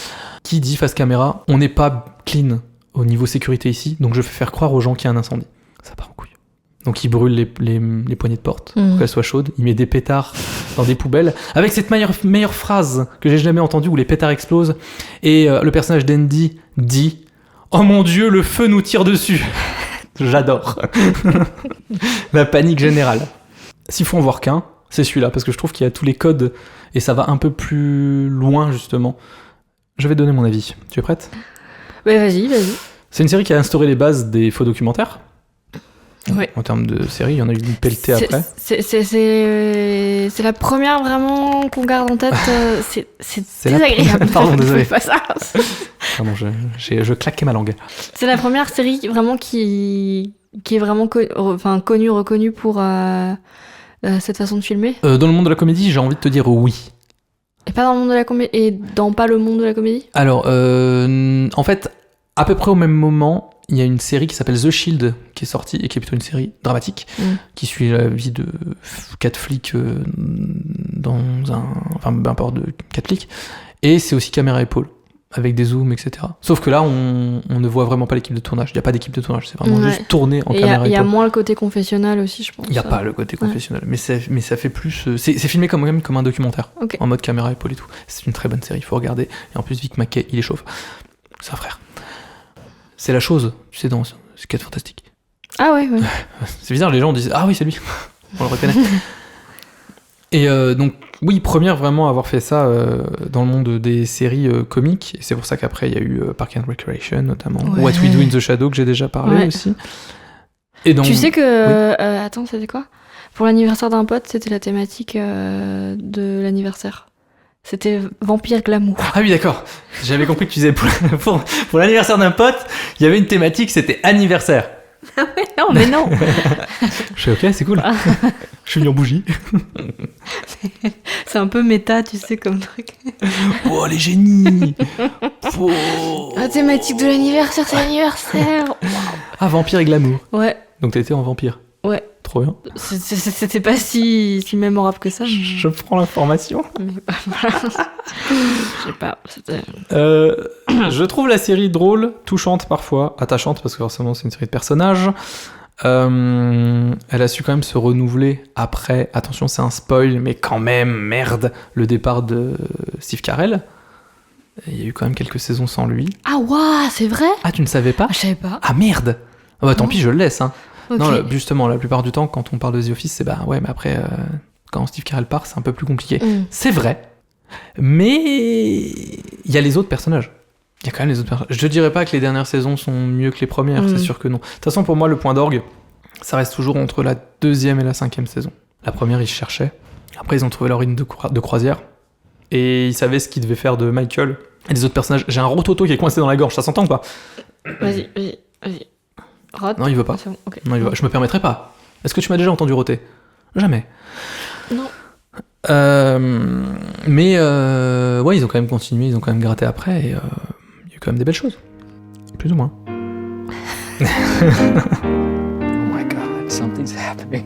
qui dit face caméra, on n'est pas clean au niveau sécurité ici, donc je fais faire croire aux gens qu'il y a un incendie. Ça part en couille. Donc il brûle les poignées de porte pour qu'elles soient chaudes, il met des pétards dans des poubelles, avec cette meilleure phrase que j'ai jamais entendue où les pétards explosent, et le personnage d'Andy dit « Oh mon Dieu, le feu nous tire dessus !» J'adore. La panique générale. S'il faut en voir qu'un, c'est celui-là, parce que je trouve qu'il y a tous les codes et ça va un peu plus loin, justement. Je vais donner mon avis. Tu es prête? Ouais, vas-y. C'est une série qui a instauré les bases des faux documentaires. Ouais. En termes de série, il y en a eu une pelletée après. C'est la première vraiment qu'on garde en tête. C'est désagréable. Pardon, désolé. Pas ça. Pardon, je claquais ma langue. C'est la première série vraiment qui est vraiment connue, reconnue pour cette façon de filmer. Dans le monde de la comédie, j'ai envie de te dire oui. Et pas dans le monde de la comédie. Et dans pas le monde de la comédie. Alors, en fait, à peu près au même moment, il y a une série qui s'appelle The Shield qui est sortie et qui est plutôt une série dramatique qui suit la vie de 4 flics dans peu importe, de 4 flics. Et c'est aussi caméra épaule avec des zooms, etc. Sauf que là, on ne voit vraiment pas l'équipe de tournage. Il n'y a pas d'équipe de tournage, c'est vraiment juste tourné en caméra épaule. Il y a moins le côté confessionnel aussi, je pense. Il n'y a pas le côté confessionnel, mais ça fait plus... C'est filmé comme un documentaire, en mode caméra épaule et tout. C'est une très bonne série, il faut regarder. Et en plus, Vic Mackey, il est chauve. C'est un frère. C'est la chose, tu sais, dans ce 4 Fantastique. Ah ouais. C'est bizarre, les gens disent « Ah oui, c'est lui !» On le reconnaît. Et donc, oui, première vraiment à avoir fait ça dans le monde des séries comiques. Et c'est pour ça qu'après, il y a eu Park and Recreation, notamment. What We Do in the Shadow, que j'ai déjà parlé aussi. Et donc, tu sais que... attends, c'était quoi? Pour l'anniversaire d'un pote, c'était la thématique de l'anniversaire. C'était Vampire Glamour. Ah oui, d'accord. J'avais compris que tu disais pour l'anniversaire d'un pote, il y avait une thématique, c'était anniversaire. Ah ouais, non, mais non. Je suis ok, c'est cool. Je suis venu en bougie. C'est un peu méta, tu sais, comme truc. Oh, les génies. La thématique de l'anniversaire, c'est l'anniversaire. Ah, Vampire et Glamour. Ouais. Donc t'étais en vampire. Ouais. Trop bien. C'était pas si mémorable que ça. Je prends l'information. Mais voilà. Je sais pas. Je trouve la série drôle, touchante parfois, attachante parce que forcément c'est une série de personnages. Elle a su quand même se renouveler après, attention c'est un spoil, mais quand même, merde, le départ de Steve Carell. Il y a eu quand même quelques saisons sans lui. Ah waouh, c'est vrai? Ah, tu ne savais pas? Je savais pas. Ah merde. Ah bah tant pis, je le laisse. Hein. Okay. Non, justement, la plupart du temps, quand on parle de The Office, c'est bah ouais, mais après, Quand Steve Carell part, c'est un peu plus compliqué. C'est vrai, mais il y a les autres personnages. Il y a quand même les autres personnages. Je dirais pas que les dernières saisons sont mieux que les premières, c'est sûr que non. De toute façon, pour moi, le point d'orgue, ça reste toujours entre la 2e et la 5e saison. La première, ils cherchaient. Après, ils ont trouvé leur ligne de croisière. Et ils savaient ce qu'ils devaient faire de Michael et des autres personnages. J'ai un rototo qui est coincé dans la gorge, ça s'entend ou pas? Vas-y. Rot. Non, il veut pas. C'est bon, ok. Non, il veut pas. Je me permettrai pas. Est-ce que tu m'as déjà entendu roter? Jamais. Non. Mais ouais, ils ont quand même continué, ils ont quand même gratté après, et il y a eu quand même des belles choses. Plus ou moins. Oh my god, something's happening.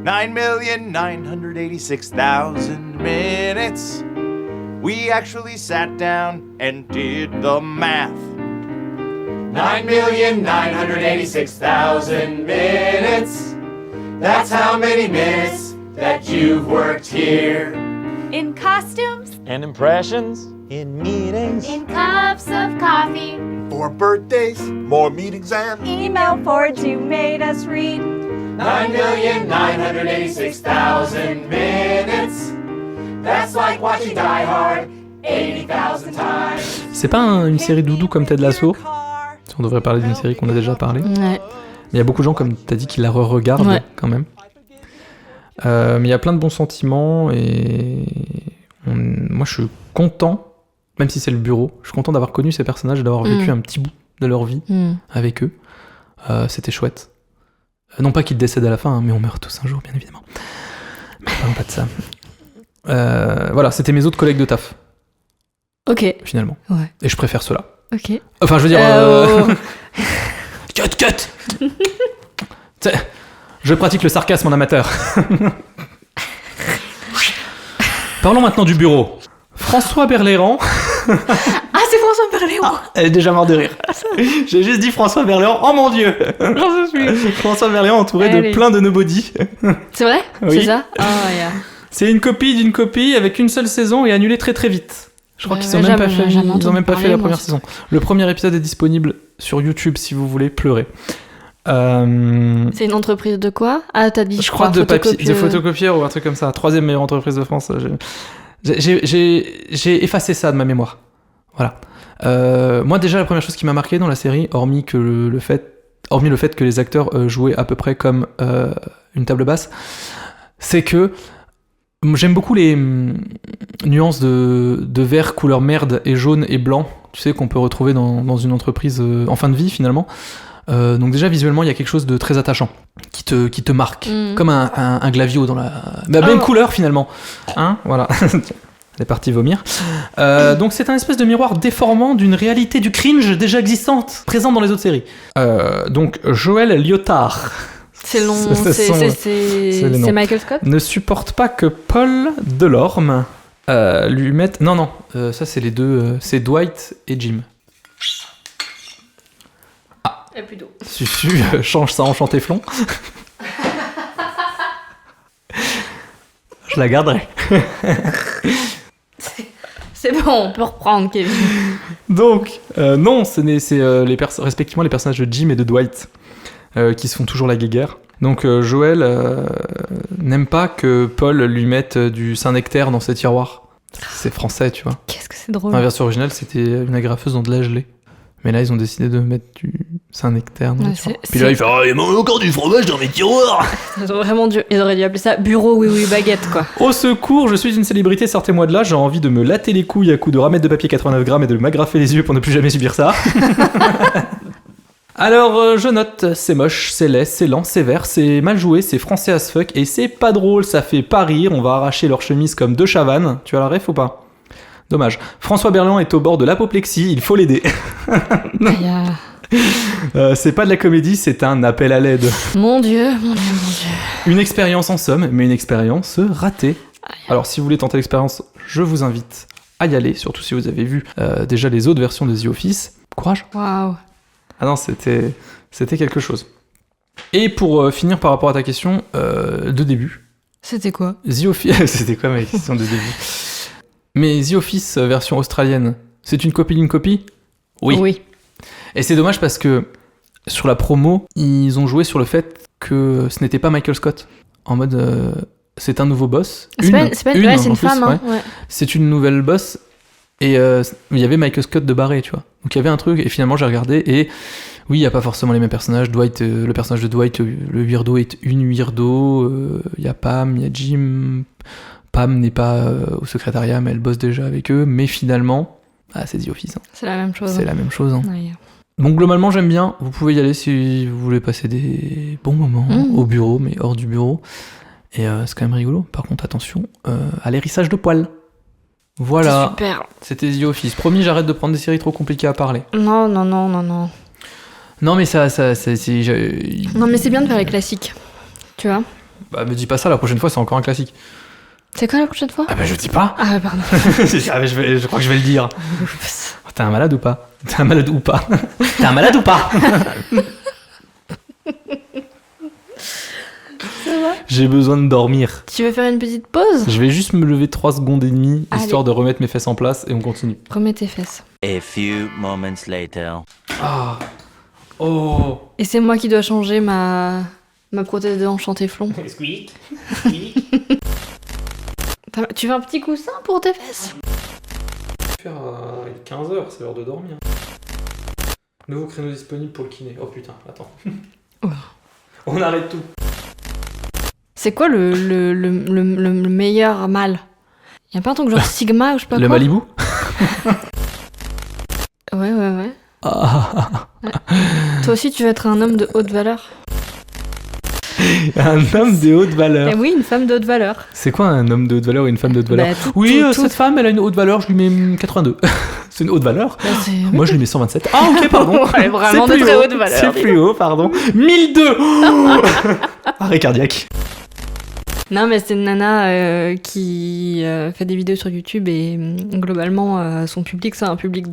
9,986,000 minutes. We actually sat down and did the math. 9,986,000 minutes. That's how many minutes that you've worked here. In costumes, And impressions? In meetings, in cups of coffee, for birthdays, more meetings and email forwards you made us read. 9,986,000 minutes. That's like watching Die Hard 80,000 times. C'est pas une série doudou comme Ted Lasso. Si on devrait parler d'une série qu'on a déjà parlé. Ouais. Mais il y a beaucoup de gens, comme t'as dit, qui la re-regardent quand même. Mais il y a plein de bons sentiments et moi je suis content, même si c'est le bureau, je suis content d'avoir connu ces personnages et d'avoir vécu un petit bout de leur vie avec eux. C'était chouette. Non pas qu'ils décèdent à la fin, hein, mais on meurt tous un jour, bien évidemment. Mais parlons pas de ça. Voilà, c'était mes autres collègues de taf. Ok. Finalement. Ouais. Et je préfère ceux-là. Ok. Enfin, je veux dire... Cut. T'sais, je pratique le sarcasme en amateur. Parlons maintenant du bureau. François Berléand. Ah, c'est François Berléand. Elle est déjà morte de rire. J'ai juste dit François Berléand. Oh mon dieu. J'en suis. François Berléand entouré Allez. de plein de nobody. C'est vrai? Oui. C'est ça? Ah, yeah. C'est une copie d'une copie avec une seule saison et annulée très très vite. Je crois qu'ils ont même pas fait, ils ont même pas fait la première saison. Le premier épisode est disponible sur YouTube si vous voulez pleurer. C'est une entreprise de quoi? Ah, t'as dit. Je crois de photocopieur ou un truc comme ça. 3e meilleure entreprise de France. J'ai effacé ça de ma mémoire. Voilà. Moi déjà la première chose qui m'a marqué dans la série, hormis le fait que les acteurs jouaient à peu près comme une table basse, c'est que j'aime beaucoup les nuances de vert couleur merde et jaune et blanc, tu sais, qu'on peut retrouver dans une entreprise en fin de vie finalement. Donc déjà visuellement il y a quelque chose de très attachant qui te marque, comme un glavio dans la même couleur finalement, hein, voilà. Elle est partie vomir. Donc c'est un espèce de miroir déformant d'une réalité du cringe déjà existante, présente dans les autres séries. Donc Joël Lyotard, c'est long, c'est Michael Scott, ne supporte pas que Paul Delorme lui mette... Non, ça c'est les deux, c'est Dwight et Jim. Il n'y a plus d'eau. Susu, change ça en chantéflon. Je la garderai. C'est bon, on peut reprendre, Kevin. Donc, non, c'est respectivement les personnages de Jim et de Dwight qui se font toujours la guéguerre. Donc, Joël n'aime pas que Paul lui mette du Saint-Nectaire dans ses tiroirs. C'est français, tu vois. Qu'est-ce que c'est drôle. Dans la version originale, c'était une agrafeuse dans de la gelée. Mais là, ils ont décidé de mettre du Saint-Nectaire dans les tiroirs. Puis là, il fait « Oh, il manque encore du fromage dans mes tiroirs !» Ils auraient dû appeler ça bureau, oui, baguette, quoi. Au secours, je suis une célébrité, sortez-moi de là, j'ai envie de me latter les couilles à coups de ramettes de papier 89 grammes et de m'agrafer les yeux pour ne plus jamais subir ça. Alors, je note, c'est moche, c'est laid, c'est lent, c'est vert, c'est mal joué, c'est français as fuck, et c'est pas drôle, ça fait pas rire, on va arracher leur chemise comme deux chavannes. Tu as la ref ou pas? Dommage. François Berléand est au bord de l'apoplexie, il faut l'aider. C'est pas de la comédie, c'est un appel à l'aide. Mon Dieu. Une expérience en somme, mais une expérience ratée. Alors si vous voulez tenter l'expérience, je vous invite à y aller, surtout si vous avez vu déjà les autres versions de The Office. Courage. Waouh. Ah non, c'était quelque chose. Et pour finir par rapport à ta question de début. C'était quoi? The Office... C'était quoi ma question de début? Mais The Office version australienne, c'est une copie d'une copie? Oui. Et c'est dommage parce que sur la promo, ils ont joué sur le fait que ce n'était pas Michael Scott. En mode, c'est un nouveau boss. C'est une femme, hein. Ouais. C'est une nouvelle boss. Et il y avait Michael Scott de barré, tu vois. Donc il y avait un truc, et finalement j'ai regardé, et oui, il n'y a pas forcément les mêmes personnages. Dwight, le personnage de Dwight, le weirdo est une weirdo. Il y a Pam, il y a Jim. Pam n'est pas au secrétariat, mais elle bosse déjà avec eux. Mais finalement, c'est The Office. Hein. C'est la même chose. C'est la même chose. Hein. Ouais. Donc globalement, j'aime bien. Vous pouvez y aller si vous voulez passer des bons moments au bureau, mais hors du bureau. Et c'est quand même rigolo. Par contre, attention à l'hérissage de poils. Voilà. C'est super. C'était The Office. Promis, j'arrête de prendre des séries trop compliquées à parler. Non. Non, mais ça Non, mais c'est bien de faire les classiques. Tu vois. Bah, me dis pas ça, la prochaine fois, c'est encore un classique. C'est quoi la prochaine fois? Ah bah, je dis pas. Ah, pardon. Je crois que je vais le dire. T'es un malade ou pas? T'es un malade ou pas? T'es un malade ou pas? Ça va? J'ai besoin de dormir. Tu veux faire une petite pause? Je vais juste me lever 3 secondes et demie, Allez. histoire de remettre mes fesses en place, et on continue. Remets tes fesses. A few moments later. Ah. Oh. Et c'est moi qui dois changer ma prothèse de hanche en téflon. Squeak. Tu veux un petit coussin pour tes fesses? Faire 15h, c'est l'heure de dormir. Nouveau créneau disponible pour le kiné. Oh putain, attends. Oh. On arrête tout. C'est quoi le meilleur mâle? Y'a pas un truc genre Sigma ou je sais pas quoi? Le Malibu? Ouais. Ah. Toi aussi tu veux être un homme de haute valeur? Un homme de haute valeur. Eh oui, une femme de haute valeur. C'est quoi un homme de haute valeur et une femme de haute valeur? Bah, Oui, cette femme, elle a une haute valeur, je lui mets 82. C'est une haute valeur? Bah, Moi, je lui mets 127. Ah, ok, pardon. Elle est vraiment C'est de plus très haut. haute valeur. C'est plus haut, pardon. 1002. Arrêt cardiaque. Non, mais c'est une nana qui fait des vidéos sur YouTube et globalement, son public, c'est un public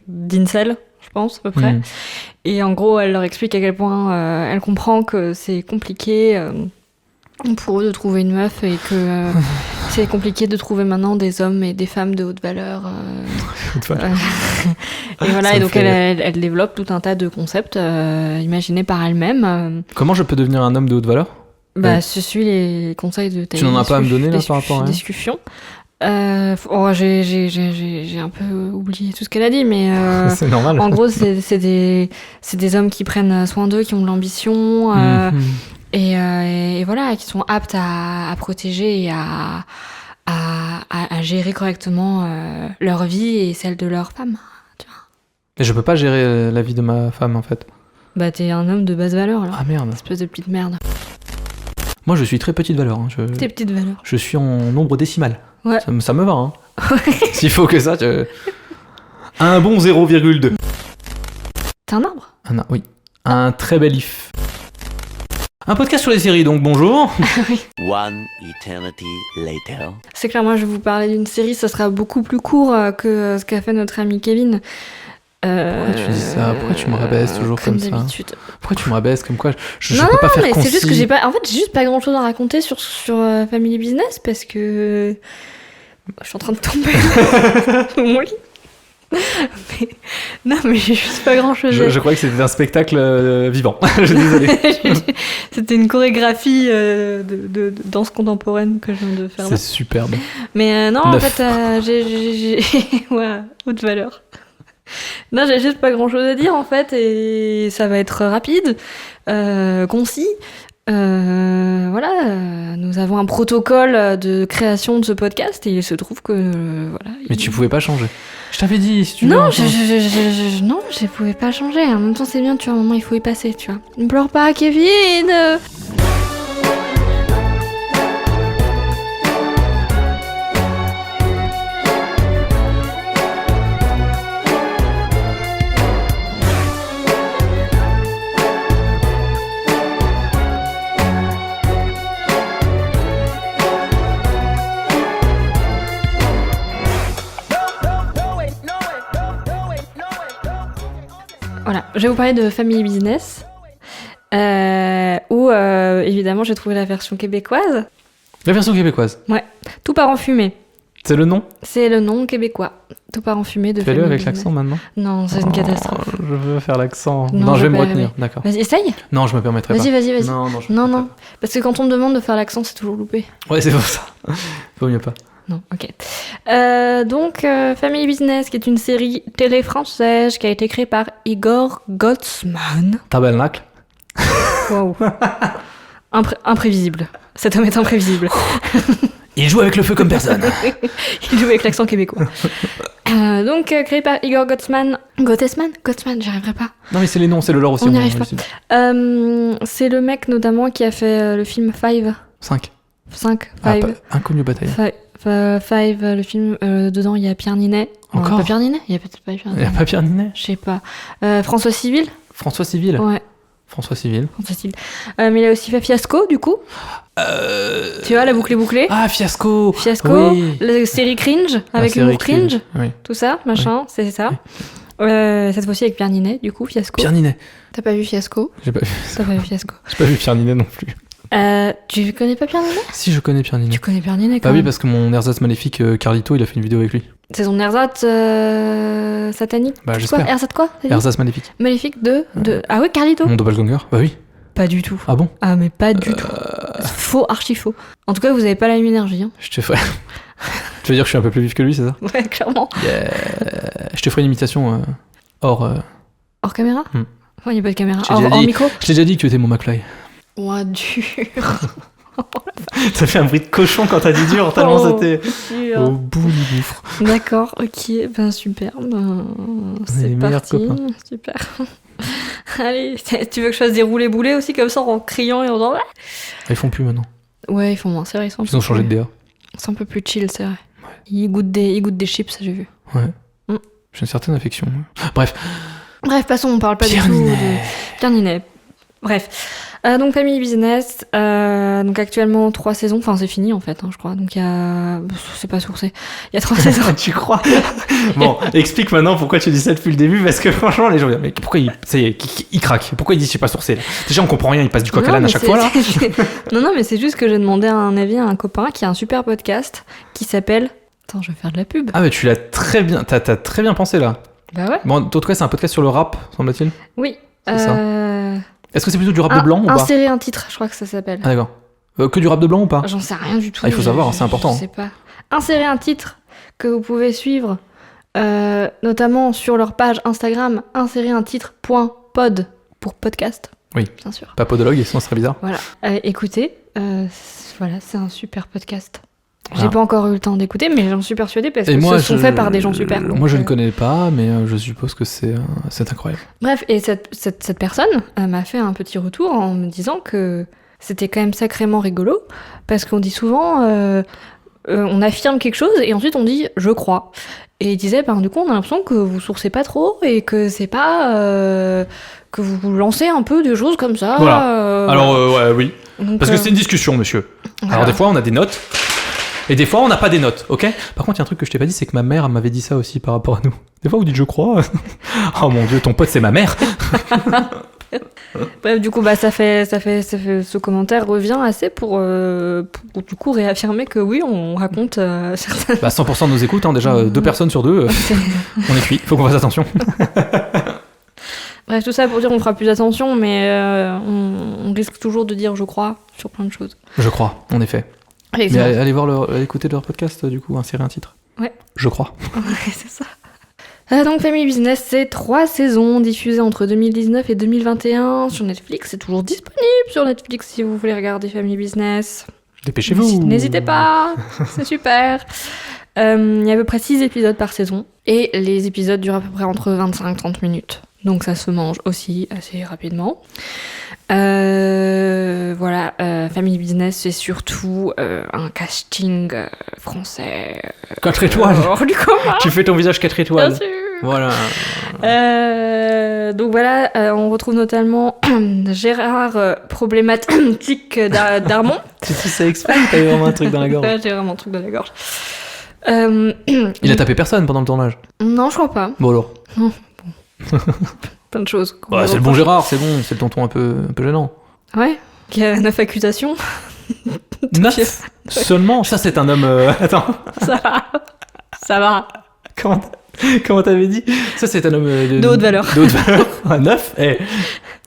d'incel, je pense, à peu près. Et en gros, elle leur explique à quel point elle comprend que c'est compliqué pour eux de trouver une meuf et que c'est compliqué de trouver maintenant des hommes et des femmes de haute valeur. Et voilà, et donc elle développe tout un tas de concepts imaginés par elle-même. Comment je peux devenir un homme de haute valeur? Bah, je suis les conseils de ta Tu n'en as pas à me donner là par rapport à discussion. J'ai un peu oublié tout ce qu'elle a dit, mais c'est normal. en gros, c'est des hommes qui prennent soin d'eux, qui ont de l'ambition, et voilà, qui sont aptes à protéger et à gérer correctement leur vie et celle de leur femme. Tu vois. Mais je peux pas gérer la vie de ma femme en fait. Bah, t'es un homme de basse valeur, là. Ah merde. Espèce de petite merde. Moi, je suis très petite valeur. Hein. T'es petite valeur. Je suis en nombre décimal. Ouais. Ça me va. Hein. S'il faut que ça. Un bon 0,2. T'es un arbre? Oui. Un très bel if. Un podcast sur les séries, donc bonjour. Oui. One eternity later. C'est clair, moi je vais vous parler d'une série, ça sera beaucoup plus court que ce qu'a fait notre ami Kevin. Pourquoi tu dis ça? Pourquoi tu me rabaisses toujours comme ça? D'habitude. Pourquoi tu me rabaisses comme quoi je non, peux pas faire mais concis. c'est juste que j'ai pas grand chose à raconter sur Family Business parce que je suis en train de tomber dans mon lit. Mais j'ai juste pas grand chose. Je croyais que c'était un spectacle vivant. Je suis désolé. C'était une chorégraphie de danse contemporaine que je viens de faire. C'est là. superbe. Mais non, 9. en fait, j'ai ouais, haute valeur. Non, j'ai juste pas grand chose à dire en fait, et ça va être rapide, concis. Voilà, nous avons un protocole de création de ce podcast et il se trouve que voilà. Mais tu pouvais pas changer. Je t'avais dit si tu veux. Non, je pouvais pas changer. En même temps, c'est bien, tu vois, à un moment il faut y passer, tu vois. Ne pleure pas, Kevin. Voilà, je vais vous parler de Family Business, où évidemment j'ai trouvé la version québécoise. La version québécoise. Ouais, tout part en fumée. C'est le nom? C'est le nom québécois. Tout part en fumée de Fais-le Family avec Business. l'accent maintenant. Non, c'est une catastrophe. Je veux faire l'accent. Non, Non, je je vais me peux retenir, arriver. d'accord. Vas-y, essaye. Non, je me permettrai pas. Vas-y. Non, je me Non, permettrai non. Parce que quand on me demande de faire l'accent, c'est toujours loupé. pas. Ouais, c'est pour ça. Vaut mieux pas. Non, ok. Donc, Family Business, qui est une série télé française qui a été créée par Igor Gotsman. Tabernacle. Waouh. Imprévisible. Cet homme est imprévisible. Il joue avec le feu comme personne. Il joue avec l'accent québécois. Donc, créé par Igor Gotsman. Gottesman, j'y arriverai pas. Non, mais c'est les noms, c'est le lore aussi. On n'y arrive pas. C'est le mec notamment qui a fait le film Five. 5. 5, Ah, Five. Inconnu bataille. Five, le film, dedans il y a Pierre Ninet. Encore Pas Pierre Ninet? Il y a peut-être pas Pierre Il y a Ninet. pas Pierre Ninet? Je sais pas. François Civil? François Civil. Ouais, François Civil. François Civil. Mais il a aussi fait Fiasco, du coup. Tu vois, la boucle est bouclée. Ah, Fiasco. Fiasco, Oui. la série Cringe, avec La série l'humour cringe, Oui. tout ça, machin, c'est ça. Cette fois-ci avec Pierre Ninet, du coup, Fiasco. Pierre Ninet. T'as pas vu Fiasco? J'ai pas vu. T'as pas vu Fiasco. J'ai pas vu Pierre Ninet non plus. Tu connais pas Pierre Ninet? Si, je connais Pierre Ninet. Tu connais Pierre Ninet quand Bah oui, même. parce que mon ersatz maléfique Carlito, il a fait une vidéo avec lui. C'est son ersatz satanique. Bah, Quoi? j'espère. Ersatz quoi? t'as dit Ersatz maléfique. Maléfique de... Ah ouais, Carlito? Mon doppelganger. Bah oui. Pas du tout. Ah bon? Ah mais pas du tout. Faux, archi faux. En tout cas, vous avez pas la même énergie. Hein. Je te ferai. Tu veux dire que je suis un peu plus vif que lui, c'est ça? Ouais, clairement. Je te ferai une imitation hors. Hors caméra? Hmm. Enfin, il n'y a pas de caméra. J'ai déjà Hors dit- micro? Je t'ai déjà dit que tu étais mon McFly. Ouah, dur. T'as fait un bruit de cochon quand t'as dit dur, tellement Oh, c'était dur. au bout du gouffre. D'accord, ok, ben super. C'est les meilleurs parti. copains. Super. Allez, tu veux que je fasse des roulés boulets aussi comme ça en criant et en disant... Ils font plus maintenant. Ouais, ils font moins, c'est vrai. Ils ont changé de DA. C'est un peu plus chill, c'est vrai. Ils goûtent des chips, ça j'ai vu. Ouais. Mm. J'ai une certaine affection. Bref. Bref, passons, on parle pas Pierre du tout Ninet. de Pierre Ninet. Bref. Donc Family Business, donc actuellement 3 saisons, enfin c'est fini en fait, hein, je crois. Donc il y a... C'est pas sourcé. Il y a 3 saisons. Tu crois? Bon, explique maintenant pourquoi tu dis ça depuis le début, parce que franchement, les gens disent, mais pourquoi ça y est, il craque? Pourquoi il dit je suis pas sourcé là? Déjà, on comprend rien, il passe du coq à l'âne à mais chaque c'est- fois là. non, mais c'est juste que j'ai demandé un avis à un copain qui a un super podcast qui s'appelle... Attends, je vais faire de la pub. Ah, mais tu l'as très bien, t'as très bien pensé là. Bah ouais. Bon, en tout cas, c'est un podcast sur le rap, semble-t-il. Oui. C'est ça. Est-ce que c'est plutôt du rap de blanc ou pas? Insérer un titre, je crois que ça s'appelle. Ah, d'accord. Que du rap de blanc ou pas? J'en sais rien du tout. Ah, il faut savoir, c'est important. Je sais pas. Insérer un titre que vous pouvez suivre, notamment sur leur page Instagram, insérer un titre.pod pour podcast. Oui. Bien sûr. Pas podologue, sinon ce serait bizarre. Voilà. Écoutez, voilà, c'est un super podcast. J'ai Ah. pas encore eu le temps d'écouter, mais j'en suis persuadée parce Et que moi, ce sont faits par des gens super. Moi, donc, je ne connais pas, mais je suppose que c'est incroyable. Bref, et cette personne m'a fait un petit retour en me disant que c'était quand même sacrément rigolo, parce qu'on dit souvent, on affirme quelque chose et ensuite on dit « je crois ». Et il disait, du coup, on a l'impression que vous sourcez pas trop et que c'est pas... que vous lancez un peu des choses comme ça. Voilà. Alors, ouais, oui. Donc, Parce que c'est une discussion, monsieur. voilà. Alors, des fois, on a des notes. Et des fois, on n'a pas des notes, ok? Par contre, il y a un truc que je t'ai pas dit, c'est que ma mère elle m'avait dit ça aussi par rapport à nous. Des fois, vous dites je crois. Oh mon dieu, ton pote, c'est ma mère. Bref, du coup, ça fait ce commentaire revient assez pour du coup réaffirmer que oui, on raconte certaines... Bah, 100% de nos écoutes, hein, déjà, 2 personnes sur 2, on est cuit. Faut qu'on fasse attention. Bref, tout ça pour dire on fera plus attention, mais on risque toujours de dire je crois sur plein de choses. Je crois, en effet. Mais Exactement. allez écouter leur podcast, du coup, insérer un titre. Ouais. Je crois. Ouais, c'est ça. Donc Family Business, c'est 3 saisons diffusées entre 2019 et 2021 sur Netflix. C'est toujours disponible sur Netflix si vous voulez regarder Family Business. Dépêchez-vous. N'hésitez pas, c'est super. Il y a à peu près 6 épisodes par saison et les épisodes durent à peu près entre 25 et 30 minutes. Donc ça se mange aussi assez rapidement. Voilà, Family Business, c'est surtout un casting français 4 étoiles. hors du commun, Tu fais ton visage 4 bien étoiles. sûr. Voilà. Donc voilà, on retrouve notamment Gérard problématique d'Armand. Tu fais ça exprès ou t'as eu vraiment un truc dans la gorge? Ouais, j'ai vraiment un truc dans la gorge. Il a tapé personne pendant le tournage. Non, je crois pas. Bon alors. Plein de choses. qu'on Ouais, lui c'est le bon reproche. Gérard, c'est bon, c'est le tonton un peu gênant. Ouais, qui a 9 accusations. 9 seulement? Ça, c'est un homme... Attends, Ça va. comment t'avais dit? Ça, c'est un homme... De haute valeur. De haute valeur. 9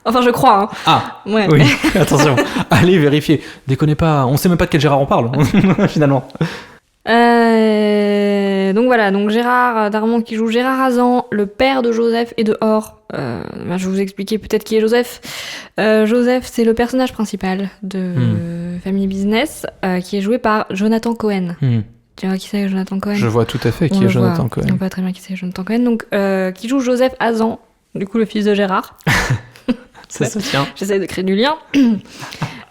Enfin, je crois, hein. Ah, Ouais. oui, attention. Allez, vérifiez. Déconnez pas, on sait même pas de quel Gérard on parle, finalement. Donc voilà, donc Gérard Darmon qui joue Gérard Hazan, le père de Joseph et de Or. Je vais vous expliquer peut-être qui est Joseph. Joseph, c'est le personnage principal de Family Business, qui est joué par Jonathan Cohen. Tu vois qui c'est Jonathan Cohen? Je vois tout à fait On qui le est Jonathan voit. Cohen. On voit très bien qui c'est Jonathan Cohen. Donc, qui joue Joseph Hazan, du coup le fils de Gérard. Ça se tient. J'essaie de créer du lien.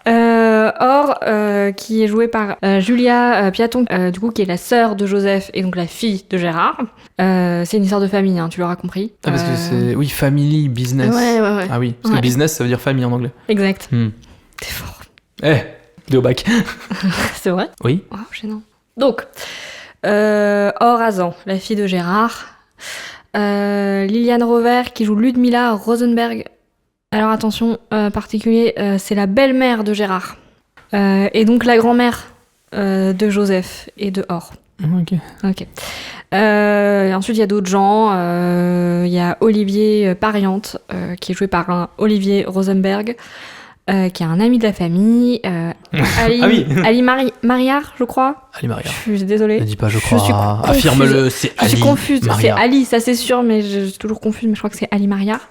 Or, qui est jouée par Julia Piaton, du coup, qui est la sœur de Joseph et donc la fille de Gérard. C'est une histoire de famille, hein, tu l'auras compris. Ah, parce que c'est... Oui, family, business. Ouais. Ah oui, parce que business, ça veut dire famille en anglais. Exact. T'es fort. De au bac. C'est vrai? Oui. Wow, gênant. Donc, Or Hazan, la fille de Gérard. Liliane Rover, qui joue Ludmilla Rosenberg. Alors attention, particulier, c'est la belle-mère de Gérard. Et donc la grand-mère de Joseph et de Or. Ok. Ensuite, il y a d'autres gens. Il y a Olivier Pariante, qui est joué par un Olivier Rosenberg, qui est un ami de la famille. Ali, Ali Mariard, je crois. Ali Mariard. Je suis désolée. Ne dis pas je Je crois. suis confuse. Affirme-le, c'est Ali. Je suis confuse. C'est Mariard. Ali, ça c'est sûr, mais je suis toujours confuse. Mais je crois que c'est Ali Mariard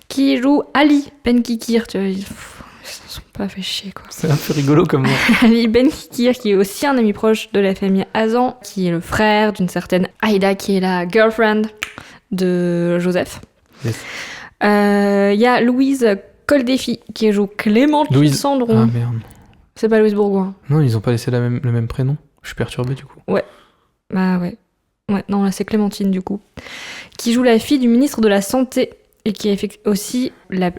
qui joue Ali Benkikir. Tu vois, ils se sont pas fait chier quoi. C'est un peu rigolo comme nom. Ali Benkikir, qui est aussi un ami proche de la famille Hazan, qui est le frère d'une certaine Aïda, qui est la girlfriend de Joseph. Yes. Il y a Louise Coldéfi, qui joue Clémentine Louise. Sandron. Ah merde. C'est pas Louise Bourgoin. Non, ils ont pas laissé le même prénom. Je suis perturbé du coup. Bah ouais. Ouais, non, là c'est Clémentine du coup. Qui joue la fille du ministre de la Santé et qui est aussi la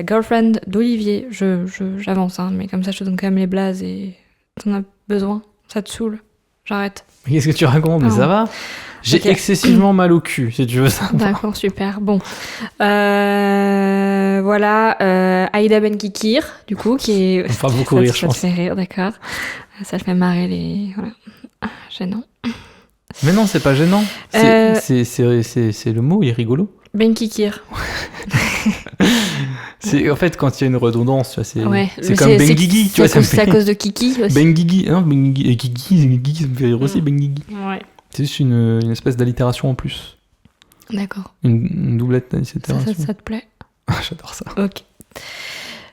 girlfriend d'Olivier. J'avance, hein, mais comme ça je te donne quand même les blazes et t'en as besoin. Ça te saoule. J'arrête. Mais qu'est-ce que tu racontes? Mais ça va. J'ai Ok. excessivement mal au cul, si tu veux ça. D'accord, super. Bon. Voilà. Aïda Benkikir, du coup, qui est... On me fera beaucoup rire, je Ça pense. te fait rire, d'accord. Ça le fait marrer les... Voilà. Gênant. Mais non, c'est pas gênant. C'est le mot, il est rigolo. Benkikir. En fait, quand il y a une redondance, tu vois, c'est Ouais. c'est comme Benguigui, tu vois. C'est à cause de Kiki aussi. Benguigui, non, Benguigui, et Kiki, ça me fait rire aussi, Benguigui. Ouais. C'est juste une espèce d'allitération en plus. D'accord. Une doublette d'allitération. Ça te plaît? J'adore ça. Ok.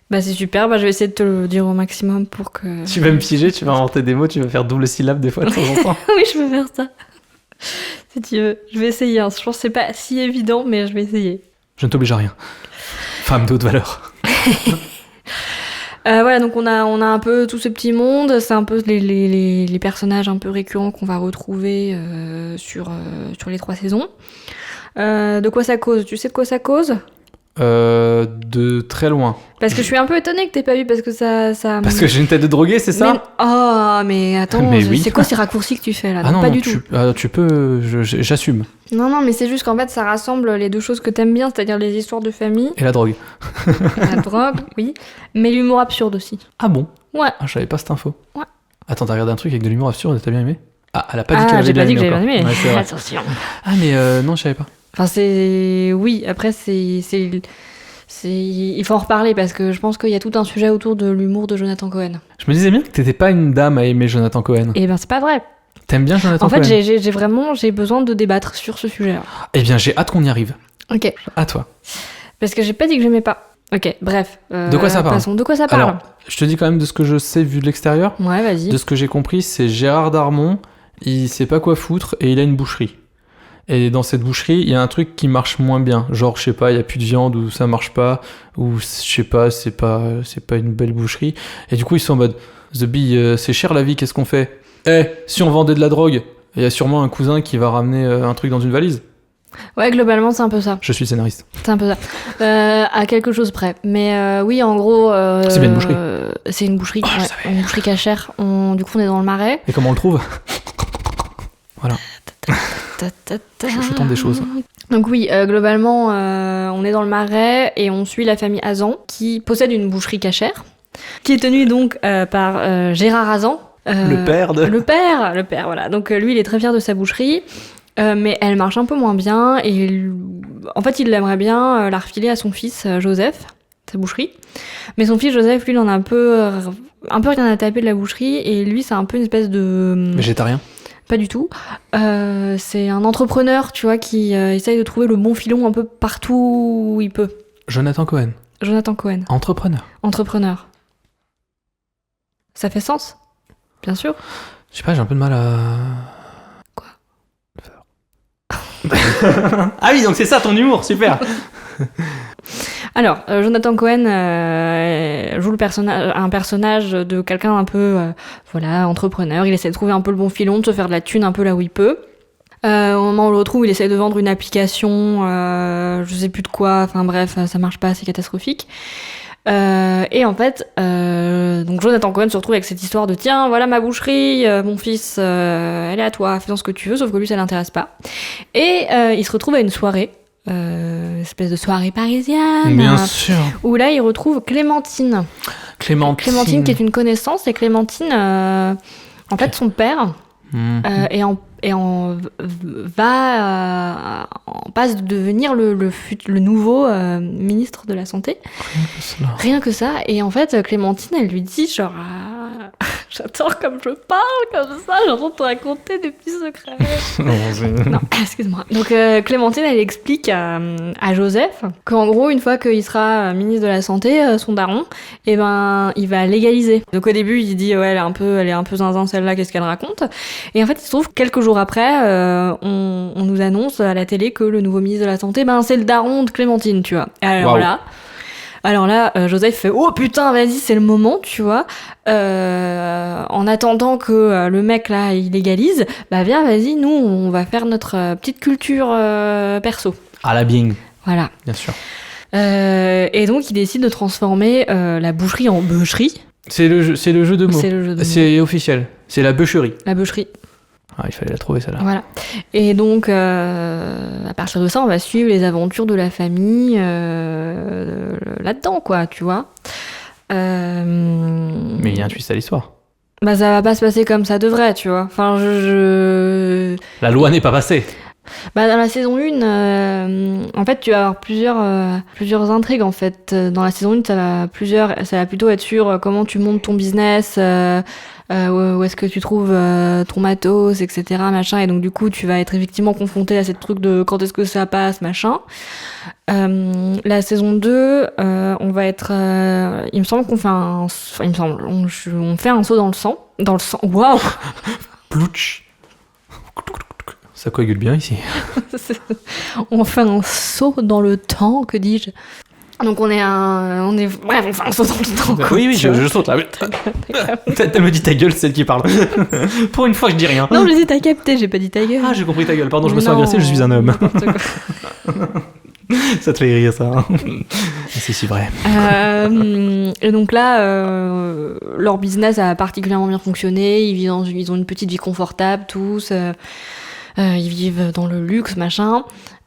Bah c'est super, bah je vais essayer de te le dire au maximum pour que... Tu vas me piéger, tu vas inventer des mots, tu vas faire double syllabe des fois de temps en temps. Oui, je peux faire ça. Si tu veux. Je vais essayer, hein. Je pense que c'est pas si évident, mais je vais essayer. Je ne t'oblige à rien. Femme de haute valeur. Voilà, donc on a un peu tout ce petit monde, c'est un peu les personnages un peu récurrents qu'on va retrouver sur les 3 saisons. De quoi ça cause? Tu sais de quoi ça cause? De très loin. Parce que je suis un peu étonnée que t'aies pas vu, parce que ça... Parce que j'ai une tête de drogué, c'est ça? Mais attends, Mais oui. c'est quoi ces raccourcis que tu fais là? Ah non, pas non, du tout. tu peux, j'assume. Non, mais c'est juste qu'en fait ça rassemble les deux choses que t'aimes bien, c'est-à-dire les histoires de famille, Et la drogue. la drogue, oui, mais l'humour absurde aussi. Ah bon? Ouais. Ah, je savais pas cette info. Ouais. Attends, t'as regardé un truc avec de l'humour absurde et t'as bien aimé? Ah, elle a pas dit qu'elle Ah, avait j'ai bien pas dit que aimé j'avais bien encore. aimé. Ouais, c'est vrai. Attention. Ah, mais non, je savais pas. Enfin, oui, après, il faut en reparler parce que je pense qu'il y a tout un sujet autour de l'humour de Jonathan Cohen. Je me disais bien que t'étais pas une dame à aimer Jonathan Cohen. Et ben, c'est pas vrai. T'aimes bien Jonathan En Cohen? fait, j'ai besoin de débattre sur ce sujet-là. Eh bien, j'ai hâte qu'on y arrive. Ok. À toi. Parce que j'ai pas dit que j'aimais pas. Ok, bref. De quoi ça parle? Passons. De quoi ça parle? Alors, je te dis quand même de ce que je sais vu de l'extérieur. Ouais, vas-y. De ce que j'ai compris, c'est Gérard Darmon, il sait pas quoi foutre et il a une boucherie. Et dans cette boucherie, il y a un truc qui marche moins bien. Genre, je sais pas, il y a plus de viande ou ça marche pas, ou je sais pas, c'est pas une belle boucherie. Et du coup, ils sont en mode, The Bee, c'est cher la vie, qu'est-ce qu'on fait? Si on vendait de la drogue, il y a sûrement un cousin qui va ramener un truc dans une valise. Ouais, globalement, c'est un peu ça. Je suis scénariste. C'est un peu ça. À quelque chose près. Mais oui, en gros... C'est bien une boucherie. C'est une boucherie, Oh, je ouais, savais. une boucherie cachère. Du coup, on est dans le Marais. Et comment on le trouve? Voilà. Je tente des choses. Donc oui, globalement, on est dans le Marais et on suit la famille Hazan qui possède une boucherie cachère. qui est tenu donc par Gérard Hazan. Le père, voilà. Donc lui, il est très fier de sa boucherie, mais elle marche un peu moins bien, et en fait, il aimerait bien la refiler à son fils Joseph, sa boucherie. Mais son fils Joseph, lui, il en a un peu rien à taper de la boucherie, et lui, c'est un peu une espèce de... Végétarien? Pas du tout. C'est un entrepreneur, tu vois, qui essaye de trouver le bon filon un peu partout où il peut. Jonathan Cohen. Entrepreneur. Ça fait sens? Bien sûr. Je sais pas, j'ai un peu de mal à... Quoi? Ah oui, donc c'est ça ton humour, super. Alors, Jonathan Cohen joue un personnage de quelqu'un un peu, entrepreneur. Il essaie de trouver un peu le bon filon, de se faire de la thune un peu là où il peut. Au moment où on le retrouve, il essaie de vendre une application, je sais plus de quoi, enfin bref, ça marche pas, c'est catastrophique. Et en fait, donc Jonathan Cohen se retrouve avec cette histoire de tiens, voilà ma boucherie, mon fils, elle est à toi, fais-en ce que tu veux, sauf que lui ça l'intéresse pas. Et il se retrouve à une soirée, espèce de soirée parisienne. Bien sûr. Où là il retrouve Clémentine. Clémentine qui est une connaissance, et Clémentine, en fait son père passe de devenir le nouveau ministre de la Santé. Rien que ça. Et en fait, Clémentine, elle lui dit genre, j'adore comme je parle comme ça, j'entends te raconter des petits secrets. Non, excuse-moi. Donc Clémentine, elle explique à Joseph qu'en gros, une fois qu'il sera ministre de la Santé, son daron, il va légaliser. Donc au début, il dit ouais, elle est un peu zinzin celle-là, qu'est-ce qu'elle raconte? Et en fait, il se trouve quelques jours après, on nous annonce à la télé que le nouveau ministre de la Santé, c'est le daron de Clémentine, tu vois. Alors là, Joseph fait oh putain, vas-y, c'est le moment, tu vois. En attendant que le mec là il légalise, viens, vas-y, nous on va faire notre petite culture perso. À la Bing. Voilà. Bien sûr. Et donc il décide de transformer la boucherie en bûcherie. C'est le jeu de mots. C'est officiel. C'est la bûcherie. La bûcherie. Ah, il fallait la trouver, celle-là. Voilà. Et donc, à partir de ça, on va suivre les aventures de la famille là-dedans, quoi, tu vois. Mais il y a un twist à l'histoire. Ça va pas se passer comme ça devrait, tu vois. Enfin, La loi n'est pas passée. Dans la saison 1, en fait, tu vas avoir plusieurs intrigues, en fait. Dans la saison 1, ça va plutôt être sur comment tu montes ton business, où est-ce que tu trouves ton matos, etc., machin. Et donc, du coup, tu vas être effectivement confronté à cette truc de quand est-ce que ça passe, machin. La saison 2, on va être... il me semble qu'on fait on fait un saut dans le sang. Dans le sang. Waouh. Plouch. Ça coagule bien ici. On fait un saut dans le temps, que dis-je. Donc bref, on fait un saut dans le temps. Oui, je saute là. Elle me dit ta gueule, c'est celle qui parle. Pour une fois, je dis rien. Non, je dis t'as capté, j'ai pas dit ta gueule. Ah, j'ai compris ta gueule, pardon, je me suis inversé, je suis un homme. Ça te fait rire, ça. C'est si vrai. Et donc là, leur business a particulièrement bien fonctionné. Ils ont une petite vie confortable, tous. Ils vivent dans le luxe, machin.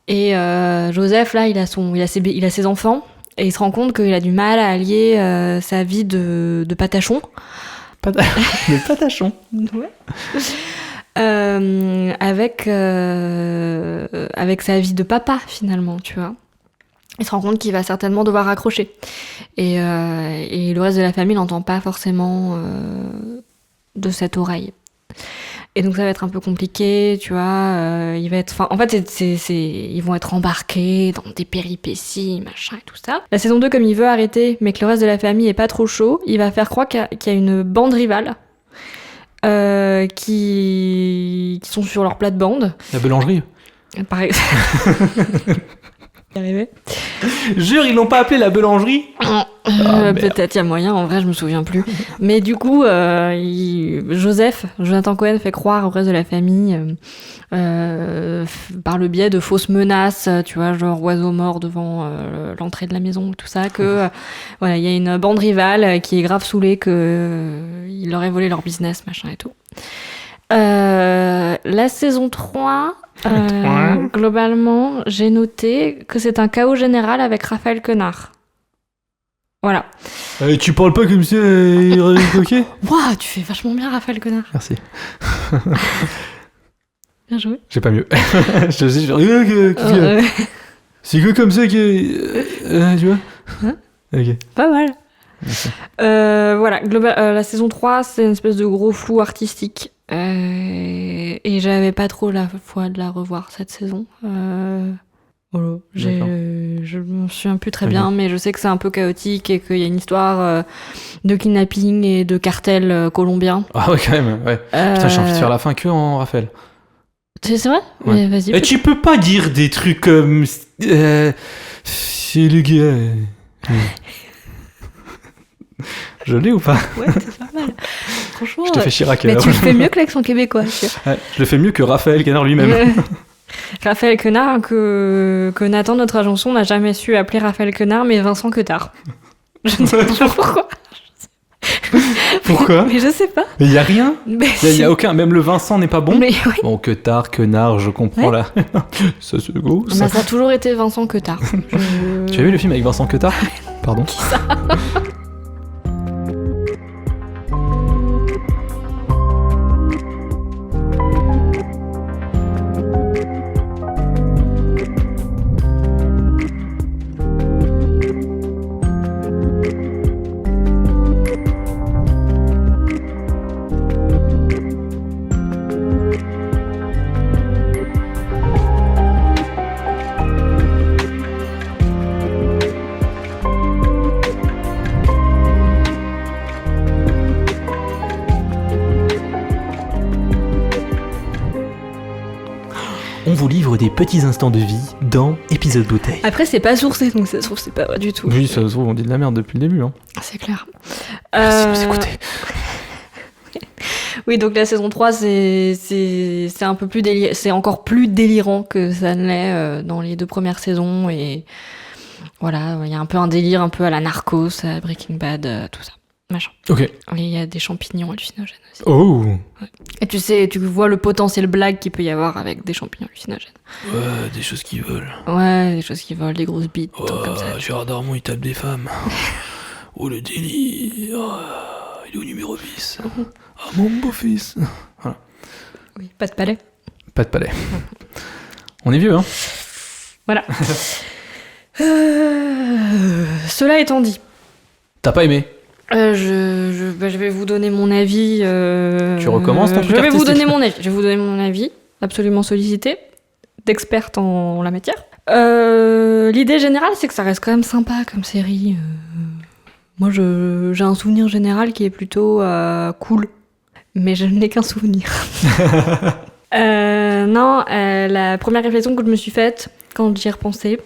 Et Joseph, là, il a ses enfants. Et il se rend compte qu'il a du mal à allier sa vie de patachon. De patachon. Ouais. Avec sa vie de papa, finalement, tu vois. Il se rend compte qu'il va certainement devoir raccrocher. Et le reste de la famille n'entend pas forcément de cette oreille. Et donc ça va être un peu compliqué, tu vois. Ils vont être embarqués dans des péripéties, machin et tout ça. La saison 2, comme il veut arrêter, mais que le reste de la famille est pas trop chaud, il va faire croire qu'il y a une bande rivale qui sont sur leur plate-bande. La boulangerie. Par exemple. Arrivé. Jure, ils l'ont pas appelé la boulangerie. Peut-être, il y a moyen, en vrai je me souviens plus. Mais du coup, Jonathan Cohen fait croire au reste de la famille par le biais de fausses menaces, tu vois, genre oiseau mort devant l'entrée de la maison, tout ça, que voilà, il y a une bande rivale qui est grave saoulée qu'il leur ait volé leur business, machin et tout. La saison 3, globalement, j'ai noté que c'est un chaos général avec Raphaël Quenard. Voilà. Tu parles pas comme ça, ok? Waouh, tu fais vachement bien, Raphaël Quenard. Merci. Bien joué. J'ai pas mieux. Je sais, c'est que comme ça que... tu vois? Hein? Ok. Pas mal. Merci. Voilà, la saison 3, c'est une espèce de gros flou artistique. Et j'avais pas trop la foi de la revoir cette saison. Voilà. Je me souviens plus très bien, mais je sais que c'est un peu chaotique et qu'il y a une histoire de kidnapping et de cartel colombien. Ah ouais, quand même, ouais. Putain, j'ai envie de faire la fin que en Raphaël. C'est vrai? Ouais. Mais vas-y. Et tu peux pas dire des trucs comme... c'est le gars... Je l'ai ou pas? Ouais, c'est pas mal. Franchement. Je te fais Chirac. Mais tu le fais mieux que l'accent québécois. Tu vois. Ouais, je le fais mieux que Raphaël Quenard lui-même. Raphaël Quenard, que Nathan, notre agençon, n'a jamais su appeler Raphaël Quenard, mais Vincent Quetard. Je ne sais pas pourquoi. Pourquoi? Mais je sais pas. Mais il y a rien. Mais Il y a aucun. Même le Vincent n'est pas bon. Mais oui. Bon, Quenard, je comprends là. Ça se go. Ça a toujours été Vincent Quetard. Tu as vu le film avec Vincent Quetard? Pardon. Qui ça? On vous livre des petits instants de vie dans Épisode Bouteille. Après, c'est pas sourcé, donc ça se trouve, c'est pas vrai du tout. Oui, ça se trouve, on dit de la merde depuis le début. Hein. C'est clair. Merci de nous écouter. Oui, donc la saison 3, c'est un peu plus c'est encore plus délirant que ça ne l'est dans les 2 premières saisons. Et voilà, il y a un peu un délire un peu à la Narcos, à Breaking Bad, tout ça. Machin. Ok. Et il y a des champignons hallucinogènes aussi. Oh. Ouais. Et tu sais, tu vois le potentiel blague qu'il peut y avoir avec des champignons hallucinogènes. Ouais, des choses qui volent. Ouais, des choses qui volent, des grosses bites, Oh, trucs comme ça. Gérard Darmon, il tape des femmes. Oh, le délire. Il est au numéro 10. Ah, mon beau-fils. Voilà. Oui, pas de palais. Pas de palais. On est vieux, hein. Voilà. Cela étant dit. T'as pas aimé? Je vais vous donner mon avis. Tu recommences ton truc Je vais vous artistique. donner mon avis. Je vais vous donner mon avis, absolument sollicité, d'experte en la matière. L'idée générale, c'est que ça reste quand même sympa comme série. Moi, j'ai un souvenir général qui est plutôt cool, mais je n'ai qu'un souvenir. Non, la première réflexion que je me suis faite quand j'y ai repensé,